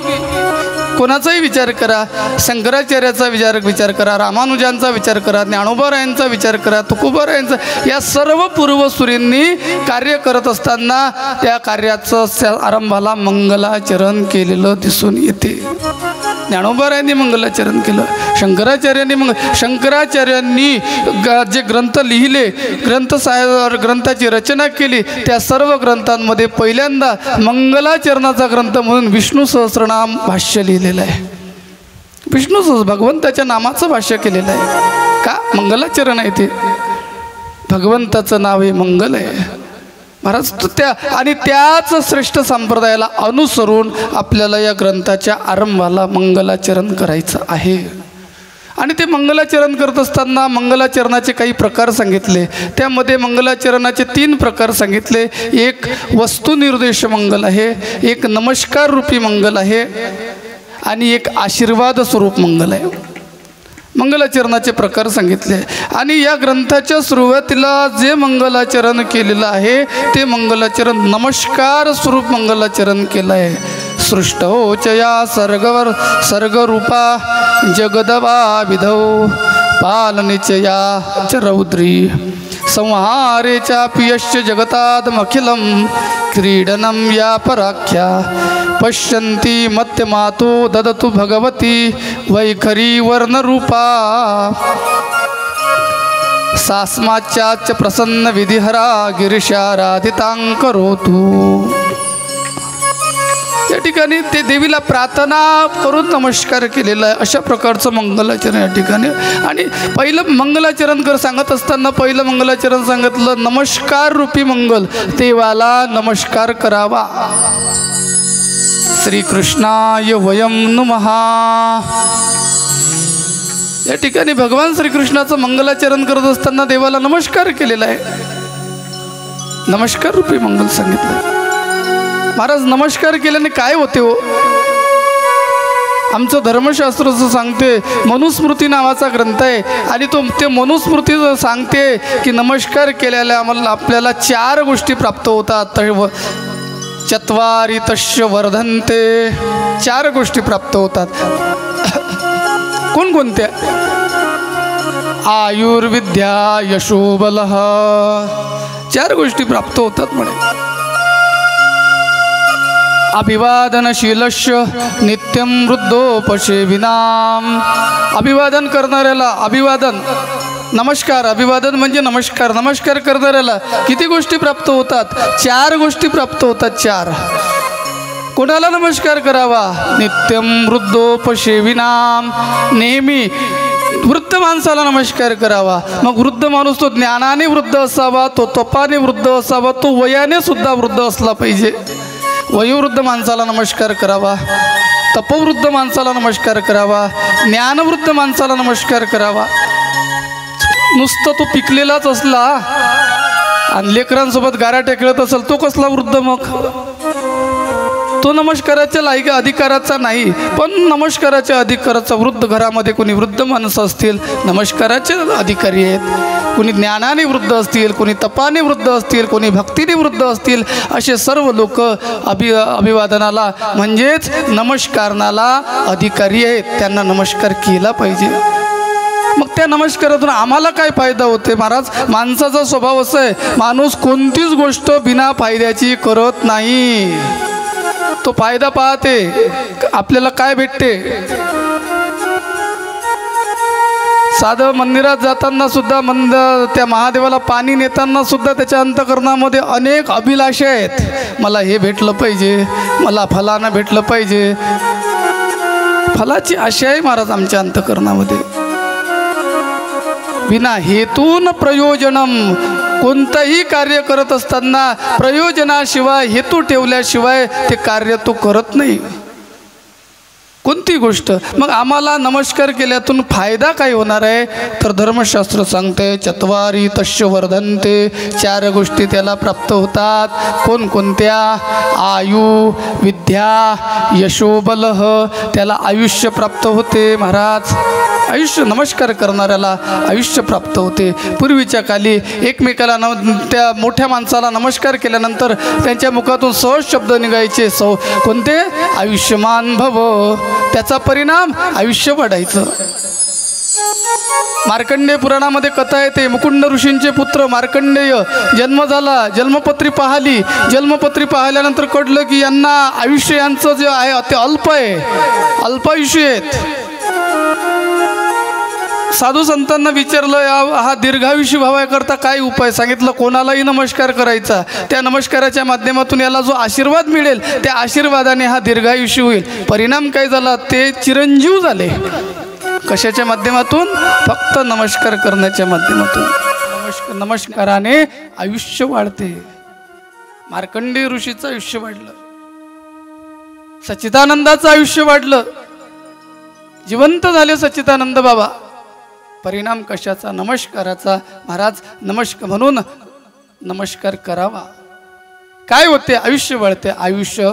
कोणाचाही विचार करा, शंकराचार्याचा विचार करा, रामानुजांचा विचार करा, ज्ञानोबारायांचा विचार करा, तुकोबारायांचा, या सर्व पूर्वसुरींनी कार्य करत असताना त्या कार्याचं आरंभाला मंगलाचरण केलेलं दिसून येते। ज्ञानोबारायांनी मंगलाचरण केलं, शंकराचार्यांनी जे ग्रंथ लिहिले, ग्रंथाची रचना केली, त्या सर्व ग्रंथांमध्ये पहिल्यांदा मंगलाचरणाचा ग्रंथ म्हणून विष्णू सहस्रनाम भाष्य लिहिलेलं आहे। विष्णू भगवंताच्या नामाचं भाष्य केलेलं आहे। का? मंगलाचरण आहे ते, भगवंताचं नाव हे मंगल आहे महाराज। आणि त्याच श्रेष्ठ संप्रदायाला अनुसरून आपल्याला या ग्रंथाच्या आरंभाला मंगलाचरण करायचं आहे। आणि ते मंगलाचरण करत असताना मंगलाचरणाचे काही प्रकार सांगितले। त्यामध्ये मंगलाचरणाचे 3 प्रकार सांगितले। एक वस्तुनिर्देश मंगल आहे, एक नमस्कार रूपी मंगल आहे, आणि एक आशीर्वाद स्वरूप मंगल आहे। मंगलाचरणाचे प्रकार सांगितले। आणि या ग्रंथाच्या सुरुवातीला जे मंगलाचरण केलेलं आहे ते मंगलाचरण नमस्कार स्वरूप मंगलाचरण केलं आहे। सृष्टोचया सर्गरूपा जगदवा विधौ पालनिचया च रौद्री संहारे चाप्यश्च जगतादमखिलं क्रीडनं या पराख्या पश्यन्ति मत्यमातो ददतु भगवती वैखरी वर्णरूपा सास्माच्च प्रसन्न विधिहरा गिरिशाराधितां करोतु। या ठिकाणी ते देवीला प्रार्थना करून नमस्कार केलेला आहे. अशा प्रकारचं मंगलाचरण या ठिकाणी. आणि पहिलं मंगलाचरण कर सांगत असताना पहिलं मंगलाचरण सांगितलं नमस्कार रूपी मंगल, देवाला नमस्कार करावा. श्रीकृष्णाय वयं नमः. या ठिकाणी भगवान श्रीकृष्णाचं मंगलाचरण करत असताना देवाला नमस्कार केलेला आहे. नमस्कार रूपी मंगल सांगितलं. महाराज नमस्कार केल्याने काय होते हो? आमचं धर्मशास्त्र असं सांगते, मनुस्मृती नावाचा ग्रंथ आहे आणि ते मनुस्मृती सांगते की नमस्कार केल्याने आपल्याला 4 गोष्टी प्राप्त होतात. चत्वारि तस्य वर्धन्ते, 4 गोष्टी प्राप्त होतात. कोणकोणत्या? आयुर्विद्या यशोबलः, 4 गोष्टी प्राप्त होतात म्हणे. अभिवादनशीलस्य नित्यं वृद्धोपसेविनाम. अभिवादन करणाऱ्याला अभिवादन, नमस्कार, अभिवादन म्हणजे नमस्कार. नमस्कार करणाऱ्याला किती गोष्टी प्राप्त होतात? 4 गोष्टी प्राप्त होतात. 4. कोणाला नमस्कार करावा? नित्यं वृद्धोपसेविनाम, नेहमी वृद्ध माणसाला नमस्कार करावा. मग वृद्ध माणूस तो ज्ञानाने वृद्ध असावा, तो तपाने वृद्ध असावा, तो वयाने सुद्धा वृद्ध असला पाहिजे. वयोवृद्ध माणसाला नमस्कार करावा, तपवृद्ध माणसाला नमस्कार करावा, ज्ञानवृद्ध माणसाला नमस्कार करावा. नुसतं तो पिकलेलाच असला आणि लेकरांसोबत गाराट्या खेळत असेल तो कसला वृद्ध? मग तो नमस्काराच्या लायक अधिकाराचा नाही. पण नमस्काराच्या अधिकाराचा वृद्ध घरामध्ये कोणी वृद्ध माणसं असतील नमस्काराचे अधिकारी आहेत. कोणी ज्ञानाने वृद्ध असतील, कोणी तपाने वृद्ध असतील, कोणी भक्तीने वृद्ध असतील. असे सर्व लोक अभिवादनाला म्हणजेच नमस्कारनाला अधिकारी आहेत. त्यांना नमस्कार केला पाहिजे. मग त्या नमस्कारातून आम्हाला काय फायदा होते? महाराज माणसाचा स्वभाव असा आहे, माणूस कोणतीच गोष्ट बिना फायद्याची करत नाही. तो फायदा पाहते. आपल्याला काय भेटते? साधं मंदिरात जाताना सुद्धा त्या महादेवाला पाणी नेताना सुद्धा त्याच्या अंतःकरणामध्ये अनेक अभिलाषा आहेत. मला हे भेटलं पाहिजे, मला फलानं भेटलं पाहिजे. फलाची आशा आहे महाराज आमच्या अंतःकरणामध्ये. विना हेतून प्रयोजनम, कोणतंही कार्य करत असताना प्रयोजनाशिवाय, हेतू ठेवल्याशिवाय ते कार्य तो करत नाही कोणती गोष्ट. मग आम्हाला नमस्कार केल्यातून फायदा काय होणार आहे? तर धर्मशास्त्र सांगते चत्वारी तस्य वर्धन्ते, 4 गोष्टी त्याला प्राप्त होतात. कोणकोणत्या? आयु विद्या यशोबलः, त्याला आयुष्य प्राप्त होते. महाराज आयुष्य, नमस्कार करणाऱ्याला आयुष्य प्राप्त होते. पूर्वीच्या काली एकमेकाला त्या मोठ्या माणसाला नमस्कार केल्यानंतर त्यांच्या मुखातून सहज शब्द निघायचे. कोणते? आयुष्यमान भव. त्याचा परिणाम आयुष्य वाढायचं. मार्कंडेय पुराणामध्ये कथा येते, मुकुंद ऋषींचे पुत्र मार्कंडेय जन्म झाला. जन्मपत्री पाहिली. जन्मपत्री पाहिल्यानंतर कळलं की यांना आयुष्य यांचं जे आहे ते अल्प आहे, अल्पायुष्य आहेत. साधू संतांना विचारलं, हा दीर्घायुष्य व्हाव्याकरता काय उपाय? सांगितलं कोणालाही नमस्कार करायचा. त्या नमस्काराच्या माध्यमातून याला जो आशीर्वाद मिळेल त्या आशीर्वादाने हा दीर्घायुष्य होईल. परिणाम काय झाला? ते चिरंजीव झाले. कशाच्या माध्यमातून? फक्त नमस्कार करण्याच्या माध्यमातून. नमस्काराने आयुष्य वाढते. मार्कंडेय ऋषीचं आयुष्य वाढलं, सच्चिदानंदाचं आयुष्य वाढलं, जिवंत झाले सच्चिदानंद बाबा. परिणाम कशाचा? नमस्काराचा. महाराज म्हणून नमस्कार करावा. काय होते? आयुष्य वाढते. आयुष्य,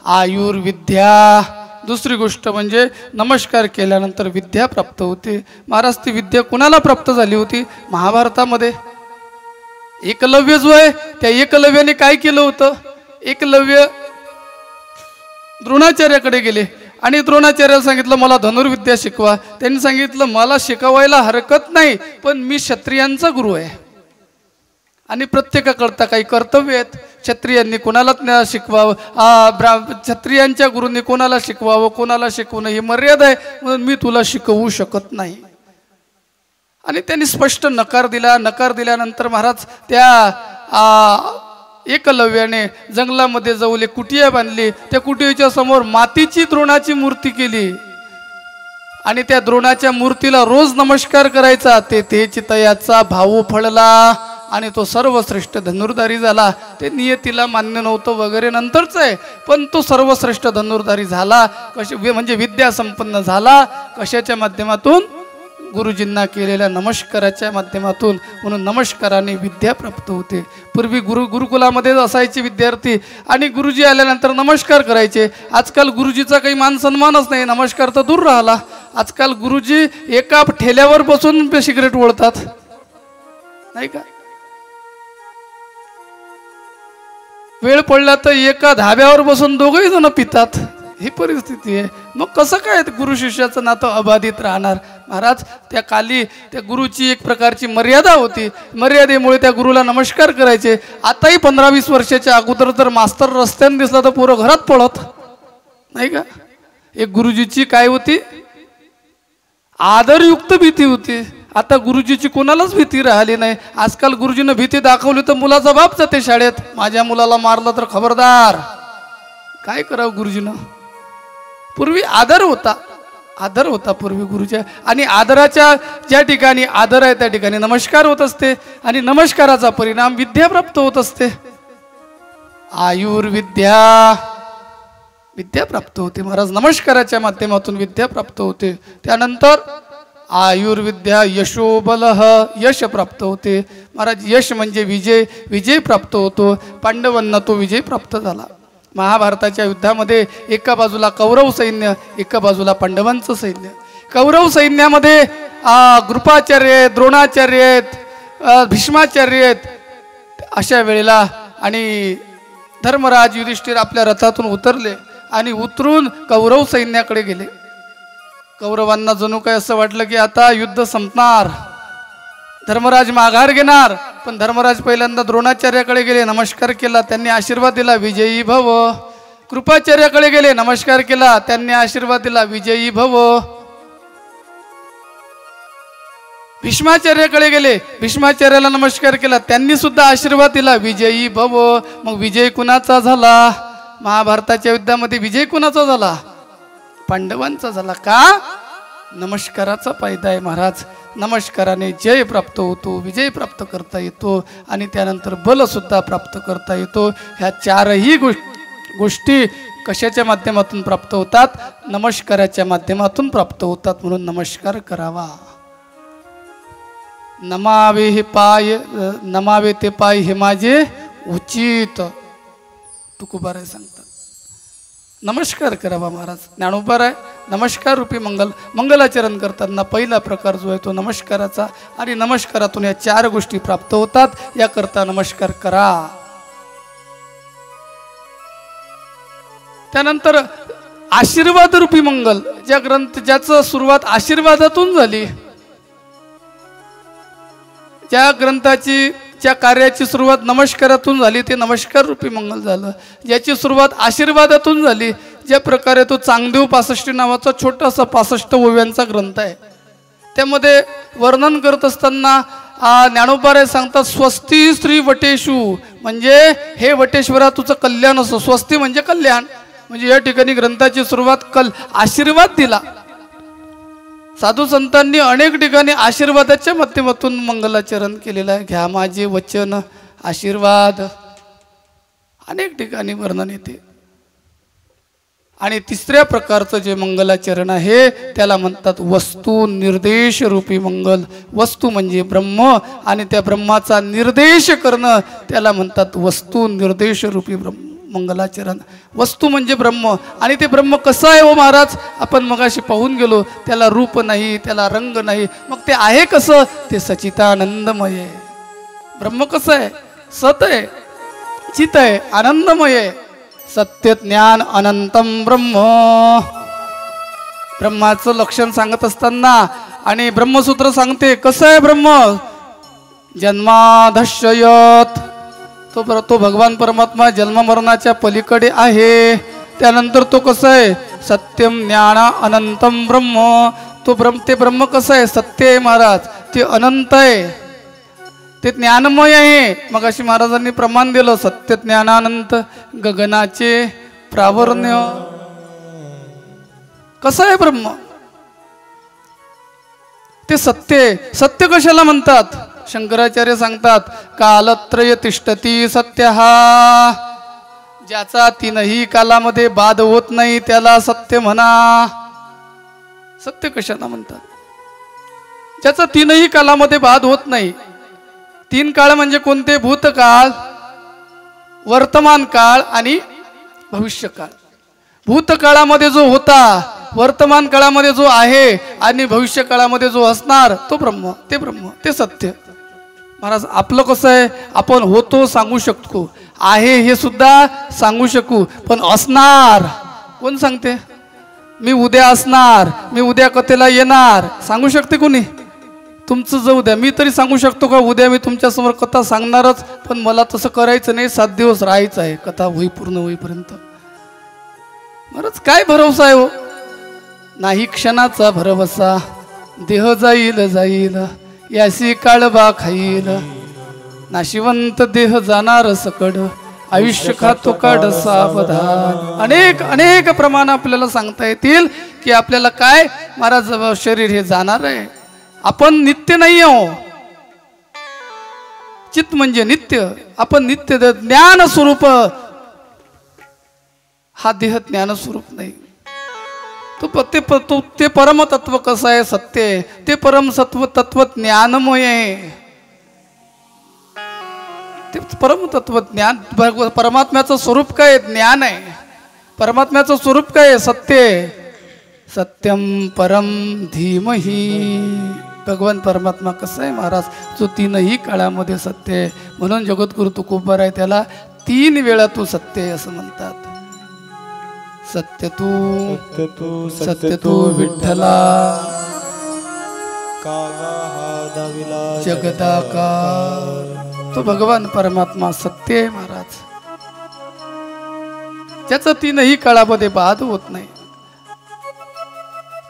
आयुर्विद्या. दुसरी गोष्ट म्हणजे नमस्कार केल्यानंतर विद्या प्राप्त होते. महाराज ती विद्या कुणाला प्राप्त झाली होती? महाभारतामध्ये एकलव्य जो आहे त्या एकलव्याने काय केलं होतं? एकलव्य द्रोणाचार्याकडे गेले आणि द्रोणाचार्याला सांगितलं मला धनुर्विद्या शिकवा. त्यांनी सांगितलं मला शिकवायला हरकत नाही, पण मी क्षत्रियांचा गुरु आहे आणि प्रत्येकाकरता काही कर्तव्य आहेत. क्षत्रियांनी कोणाला शिकवावं, क्षत्रियांच्या गुरूंनी कोणाला शिकवावं, कोणाला शिकवू नये, ही मर्यादा आहे, म्हणून मी तुला शिकवू शकत नाही. आणि त्यांनी स्पष्ट नकार दिला. नकार दिल्यानंतर महाराज त्या एकलव्याने जंगलामध्ये जाऊन एक कुटिया बांधली. त्या कुटियाच्या समोर मातीची द्रोणाची मूर्ती केली आणि त्या द्रोणाच्या मूर्तीला रोज नमस्कार करायचा. ते चितयाचा भाऊ फळला आणि तो सर्वश्रेष्ठ धनुर्धारी झाला. ते नियतीला मान्य नव्हतं वगैरे नंतरच आहे, पण तो सर्वश्रेष्ठ धनुर्धारी झाला. म्हणजे विद्या संपन्न झाला. कशाच्या माध्यमातून? गुरुजींना केलेल्या नमस्काराच्या माध्यमातून. म्हणून नमस्काराने विद्या प्राप्त होते. पूर्वी गुरुकुलामध्ये असायचे विद्यार्थी आणि गुरुजी आल्यानंतर नमस्कार करायचे. आजकाल गुरुजीचा काही मान सन्मानच नाही, नमस्कार तर दूर राहिला. आजकाल गुरुजी एका ठेल्यावर बसून सिगरेट ओढतात, नाही का? वेळ पडला तर एका धाब्यावर बसून दोघही जण पितात. ही परिस्थिती आहे. मग कसं काय गुरु शिष्याचं नातं अबाधित राहणार? महाराज, त्या काली त्या गुरुची एक प्रकारची मर्यादा होती. मर्यादेमुळे त्या गुरुला नमस्कार करायचे. आताही 15-20 वर्षाच्या अगोदर जर मास्तर रस्त्याने दिसला तर पोरं घरात पळत, नाही का? एक गुरुजीची काय होती? आदरयुक्त भीती होती. आता गुरुजीची कोणालाच भीती राहिली नाही. आजकाल गुरुजीनं भीती दाखवली तर मुलाचा बाप जाते शाळेत, माझ्या मुलाला मारलं तर खबरदार. काय करावं गुरुजीनं? पूर्वी आदर होता, आदर होता पूर्वी गुरुच्या. आणि आदराच्या ज्या ठिकाणी आदर आहे त्या ठिकाणी नमस्कार होत असते आणि नमस्काराचा परिणाम विद्या प्राप्त होत असते. आयुर्विद्या, विद्या प्राप्त होते महाराज. नमस्काराच्या माध्यमातून विद्या प्राप्त होते. त्यानंतर आयुर्विद्या यशोबलह, यश प्राप्त होते महाराज. यश म्हणजे विजय, विजय प्राप्त होतो. पांडवांना तो विजय प्राप्त झाला. महाभारताच्या युद्धामध्ये एका बाजूला कौरव सैन्य, एका बाजूला पांडवांचं सैन्य. कौरव सैन्यामध्ये कृपाचार्य आहेत, द्रोणाचार्य आहेत, भीष्माचार्य आहेत. अशा वेळेला आणि धर्मराज युधिष्ठिर आपल्या रथातून उतरले आणि उतरून कौरव सैन्याकडे गेले. कौरवांना जणू काय असं वाटलं की आता युद्ध संपणार, धर्मराज माघार घेणार. पण धर्मराज पहिल्यांदा द्रोणाचार्याकडे गेले, नमस्कार केला, त्यांनी आशीर्वाद दिला, विजयी भव. कृपाचार्याकडे गेले, नमस्कार केला, त्यांनी आशीर्वाद दिला, विजयी भव. भीष्माचार्याकडे गेले, भीष्माचार्याला नमस्कार केला, त्यांनी सुद्धा आशीर्वाद दिला, विजयी भव. मग विजय कुणाचा झाला? महाभारताच्या युद्धामध्ये विजय कुणाचा झाला? पांडवांचा झाला. का? नमस्काराचा फायदा आहे महाराज. नमस्काराने जय प्राप्त होतो, विजय प्राप्त करता येतो आणि त्यानंतर बल सुद्धा प्राप्त करता येतो. ह्या चारही गोष्टी कशाच्या माध्यमातून प्राप्त होतात? नमस्काराच्या माध्यमातून प्राप्त होतात. म्हणून नमस्कार करावा. नमावे हे पाय, नमावे ते पाय हे माझे उचित, तुकोबाराय सांगतात. नमस्कार करावा महाराज. ज्ञानोबाराय नमस्कार रूपी मंगलाचरण करताना पहिला प्रकार जो आहे तो नमस्काराचा. आणि नमस्कारातून या चार गोष्टी प्राप्त होतात. याकरता नमस्कार करा. त्यानंतर आशीर्वाद रूपी मंगल, ज्या ग्रंथ ज्याचं सुरुवात आशीर्वादातून झाली, ज्या ग्रंथाची ज्या कार्याची सुरुवात नमस्कारातून झाली ते नमस्कार रूपी मंगल झालं. ज्याची सुरुवात आशीर्वादातून झाली, ज्या प्रकारे तो चांगदेव 65 नावाचा छोटासा 65 ओव्यांचा ग्रंथ आहे. त्यामध्ये वर्णन करत असताना ज्ञानोबाराय सांगतात, स्वस्ती श्री वटेशू, म्हणजे हे वटेश्वरा तुझं कल्याण असो. स्वस्ती म्हणजे कल्याण. म्हणजे या ठिकाणी ग्रंथाची सुरुवात आशीर्वाद दिला. साधू संतांनी अनेक ठिकाणी आशीर्वादाच्या माध्यमातून मंगलाचरण केलेलं आहे. घ्या माझे वचन आशीर्वाद, अनेक ठिकाणी वर्णन येते. आणि तिसऱ्या प्रकारचं जे मंगलाचरण आहे त्याला म्हणतात वस्तू निर्देश रूपी मंगल. वस्तू म्हणजे ब्रह्म आणि त्या ब्रह्माचा निर्देश करणं त्याला म्हणतात वस्तू निर्देश रूपी मंगलाचरण. वस्तू म्हणजे ब्रह्म. आणि ते ब्रह्म कसं आहे हो महाराज? आपण मगाशी पाहून गेलो. त्याला रूप नाही, त्याला रंग नाही. मग ते आहे कसं? ते सचितानंदमय आहे. ब्रह्म कसं आहे? सत आहे, चित आहे, आनंदमय आहे. सत्य ज्ञान अनंतम ब्रह्म. ब्रह्माचं लक्षण सांगत असताना आणि ब्रह्मसूत्र सांगते कसं आहे ब्रह्म? जन्माधश्यत, तो भगवान परमात्मा जन्म मरणाच्या पलीकडे आहे. त्यानंतर तो कसं आहे? सत्यम ज्ञान अनंतम ब्रह्म. ते ब्रह्म कसं आहे? सत्य आहे महाराज, ते अनंत आहे. ते ज्ञानमय आहे. मग अशी महाराजांनी प्रमाण दिलं, सत्य ज्ञानानंत गगनाचे प्रावरण्य. कसं आहे ब्रह्म? ते सत्य. सत्य कशाला म्हणतात? शंकराचार्य सांगतात, कालत्रय तिष्ठती सत्य हा, ज्याचा तीनही कालामध्ये बाध होत नाही त्याला सत्य म्हणा. सत्य कशाला म्हणतात? ज्याचा तीनही कालामध्ये बाध होत नाही. तीन काळ म्हणजे कोणते? भूतकाळ, वर्तमान काळ आणि भविष्यकाळ. भूतकाळामध्ये जो होता, वर्तमान काळामध्ये जो आहे आणि भविष्य काळामध्ये जो असणार तो ब्रह्म. ते ब्रह्म, ते सत्य. महाराज आपलं कसं आहे? आपण होतो सांगू शकतो, आहे हे सुद्धा सांगू शकू, पण असणार कोण सांगते? मी उद्या असणार, मी उद्या कथेला येणार, सांगू शकते कोणी? तुमचं जाऊ द्या, मी तरी सांगू शकतो का उद्या मी तुमच्यासमोर कथा सांगणारच, पण मला तसं करायचं नाही, 7 दिवस राहायचं आहे कथा पूर्ण होईपर्यंत. बरंच काय भरोसा आहे हो? नाही क्षणाचा भरवसा, देह जाईल जाईल, यासी काळबा खाईल, नाशिवंत देह जाणार सकड, आयुष्य खातो काढ सावधान. अनेक अनेक प्रमाण आपल्याला सांगता येतील की आपल्याला काय महाराज शरीर हे जाणार आहे. आपण नित्य नाही आहो. चित्त म्हणजे नित्य. आपण नित्य ज्ञान स्वरूप, हा देह ज्ञान स्वरूप नाही. ते परमतत्व कसं आहे? सत्य आहे. ते परमसत्व तत्व ज्ञानमय आहे. ते परमतत्व ज्ञान. परमात्म्याचं स्वरूप काय? ज्ञान आहे. परमात्म्याचं स्वरूप काय? सत्य आहे. सत्यम परम धीमही. भगवान परमात्मा कसं आहे महाराज? जो तीनही काळामध्ये सत्य आहे. म्हणून जगद्गुरु तुकोबार आहे त्याला 3 वेळा तू सत्य आहे असं म्हणतात. सत्य तू विठ्ठला, जगदाकार. तो भगवान परमात्मा सत्य आहे महाराज, ज्याचं 3ही काळामध्ये बाध होत नाही.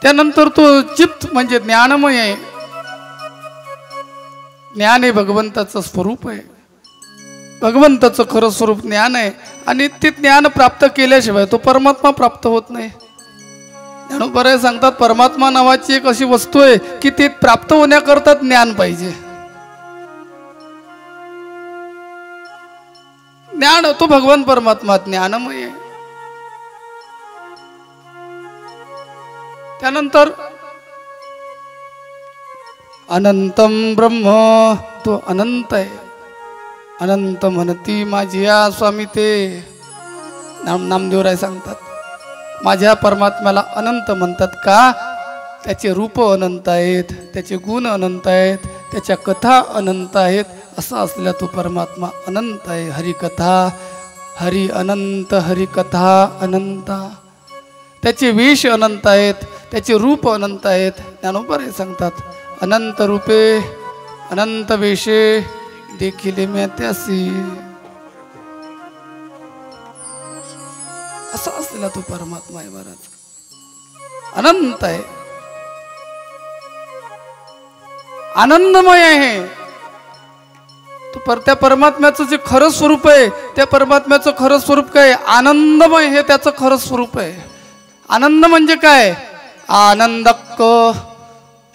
त्यानंतर तो चित्त म्हणजे ज्ञानमय आहे. ज्ञान हे भगवंताचं स्वरूप आहे. भगवंताचं खरं स्वरूप ज्ञान आहे. आणि ते ज्ञान प्राप्त केल्याशिवाय तो परमात्मा प्राप्त होत नाही. ज्ञानोबराय सांगतात, परमात्मा नावाची एक अशी वस्तू आहे की ते प्राप्त होण्याकरता ज्ञान पाहिजे. ज्ञान, तो भगवान परमात्मा ज्ञानमय आहे. त्यानंतर अनंतम ब्रह्म, तो अनंत आहे. अनंत म्हणती माझ्या स्वामी. ते नामदेवराय सांगतात, माझ्या परमात्म्याला अनंत म्हणतात का? त्याचे रूप अनंत आहेत, त्याचे गुण अनंत आहेत, त्याच्या कथा अनंत आहेत. असा असलेला तो परमात्मा अनंत आहे. हरिकथा, हरि अनंत, हरिकथा अनंत. त्याचे वेश अनंत आहेत, त्याचे रूप अनंत आहेत. ज्ञानोबराय सांगतात, अनंत रूपे अनंत वेशे देखील मी त्यासी. असा असलेला तो परमात्मा आहे महाराज. अनंत आहे, आनंदमय आहे. तो त्या परमात्म्याचं जे खरं स्वरूप आहे, त्या परमात्म्याचं खरं स्वरूप काय? आनंदमय हे त्याचं खरं स्वरूप आहे. आनंद म्हणजे काय? आनंदक्क.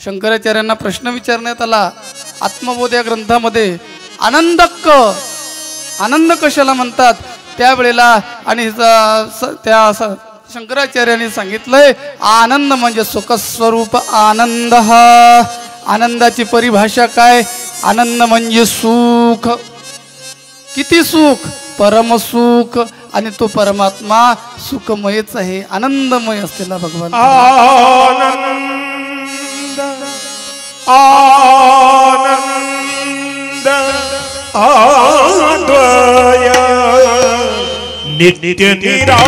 शंकराचार्यांना प्रश्न विचारण्यात आला आत्मबोध या ग्रंथामध्ये, आनंदक्क, आनंद कशाला म्हणतात त्यावेळेला. आणि त्या शंकराचार्यांनी सांगितलंय, आनंद म्हणजे सुखस्वरूप आनंद. हा आनंदाची परिभाषा काय? आनंद म्हणजे सुख. किती सुख? परमसुख. आणि तो परमात्मा सुखमयच आहे, आनंदमय असलेला भगवान. आनंद आद्वय नित्य निरामय.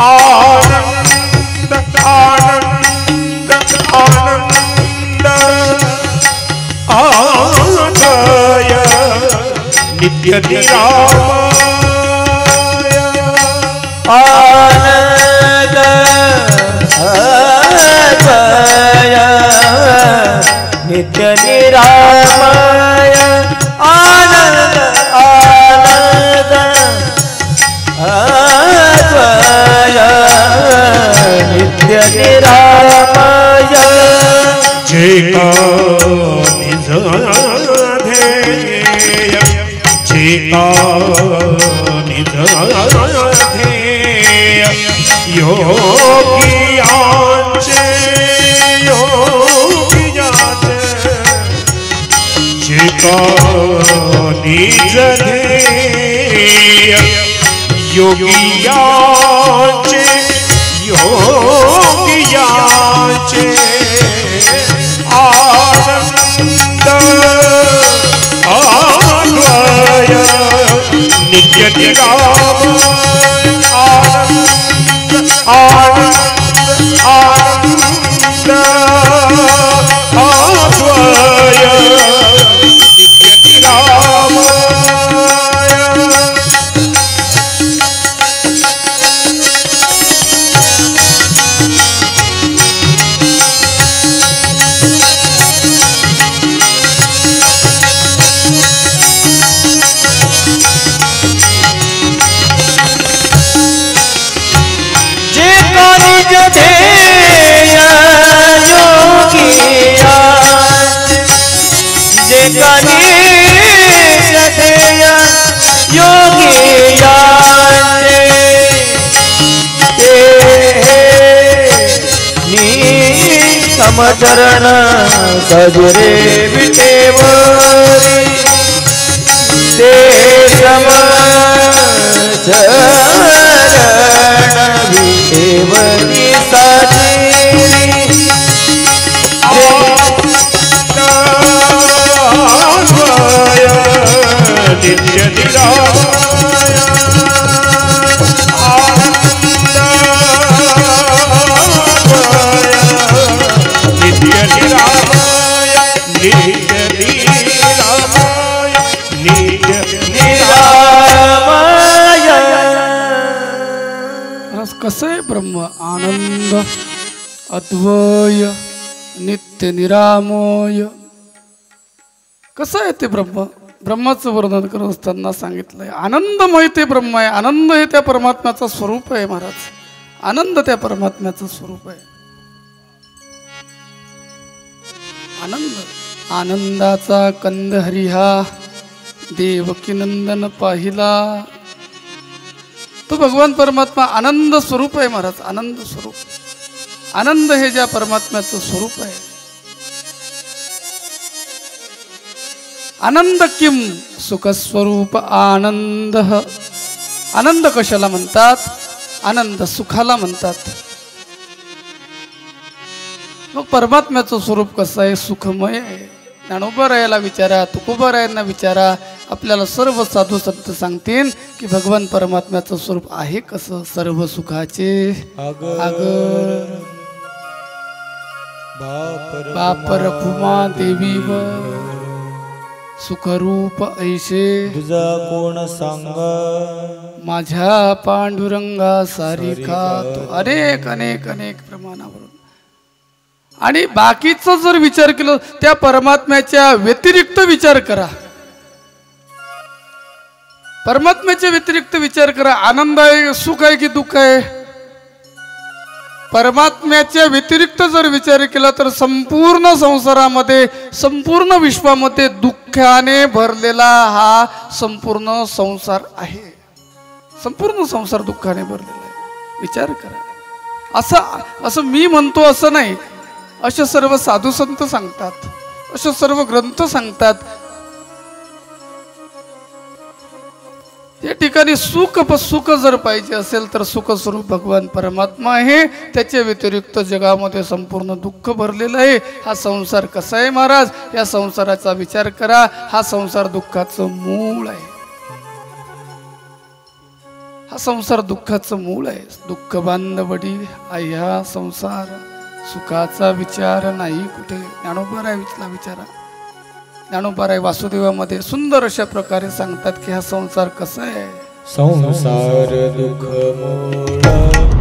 आनंद आनंद आनंद आद्वय नित्य निरामय. आनंद नित्य निरामय आनंद आनंद अद्वय नित्य निरामय जेका निज ध्येय जेका निज ध्येय योगियाचे जेका निज ध्येय योगियाचे योगियाचे आनंद अन्वय नित्य निरामय आनंद आनंद आनंद अन्वय नित्य निरामय समचरण सजरे विटेवरी ते समचरण विटेवरी साजिरी नित्य निरामय आनंद नित्य निरामय नित्य निरामय नित्य निरामय कसं आहे ब्रह्म आनंद अद्वय नित्य निरामय कसं आहे ते ब्रह्म ब्रह्माचं वर्णन करत असताना सांगितलंय आनंदमय ते ब्रह्म आहे आनंद हे त्या परमात्म्याचं स्वरूप आहे महाराज आनंद त्या परमात्म्याचं स्वरूप आहे आनंद आनंदाचा कंद हरिहा देवकी नंदन पाहिला तो भगवान परमात्मा आनंद स्वरूप आहे महाराज आनंद स्वरूप आनंद हे ज्या परमात्म्याचं स्वरूप आहे आनंद किम सुखस्वरूप आनंद आनंद कशाला म्हणतात आनंद सुखाला म्हणतात मग परमात्म्याचं स्वरूप कसं आहे सुखमय आहे ज्ञानोबरायाला विचारा तुकोबरायांना विचारा आपल्याला सर्व साधू संत सांगतील की भगवान परमात्म्याचं स्वरूप आहे कसं सर्व सुखाचे आगर बापर भूमा देवी व सुखरूप ऐशे तुझा कोण सांग माझ्या पांडुरंगा सारिखा तो अनेक अनेक अनेक प्रमाणावरून आणि बाकीचा जर विचार केला त्या परमात्म्याच्या व्यतिरिक्त विचार करा परमात्म्याच्या व्यतिरिक्त विचार करा आनंद आहे सुख आहे की दुःख आहे परमात्म्याच्या व्यतिरिक्त जर विचार केला तर संपूर्ण संसारामध्ये संपूर्ण विश्वामध्ये दुःखाने भरलेला हा संपूर्ण संसार आहे संपूर्ण संसार दुःखाने भरलेला आहे विचार करा असं मी म्हणतो असं नाही असे सर्व साधू संत सांगतात असे सर्व ग्रंथ सांगतात या ठिकाणी सुख जर पाहिजे असेल तर सुख स्वरूप भगवान परमात्मा आहे त्याच्या व्यतिरिक्त जगामध्ये संपूर्ण दुःख भरलेलं आहे हा संसार कसा आहे महाराज या संसाराचा विचार करा हा संसार दुःखाचं मूळ आहे हा संसार दुःखाचं मूळ आहे दुःख बांधवडी ह्या संसार सुखाचा विचार नाही कुठे ज्ञानोबरायला विचारा ज्ञानोबराय वासुदेवामध्ये सुंदर अशा प्रकारे सांगतात की हा संसार कसा आहे संसार दुःख मूळ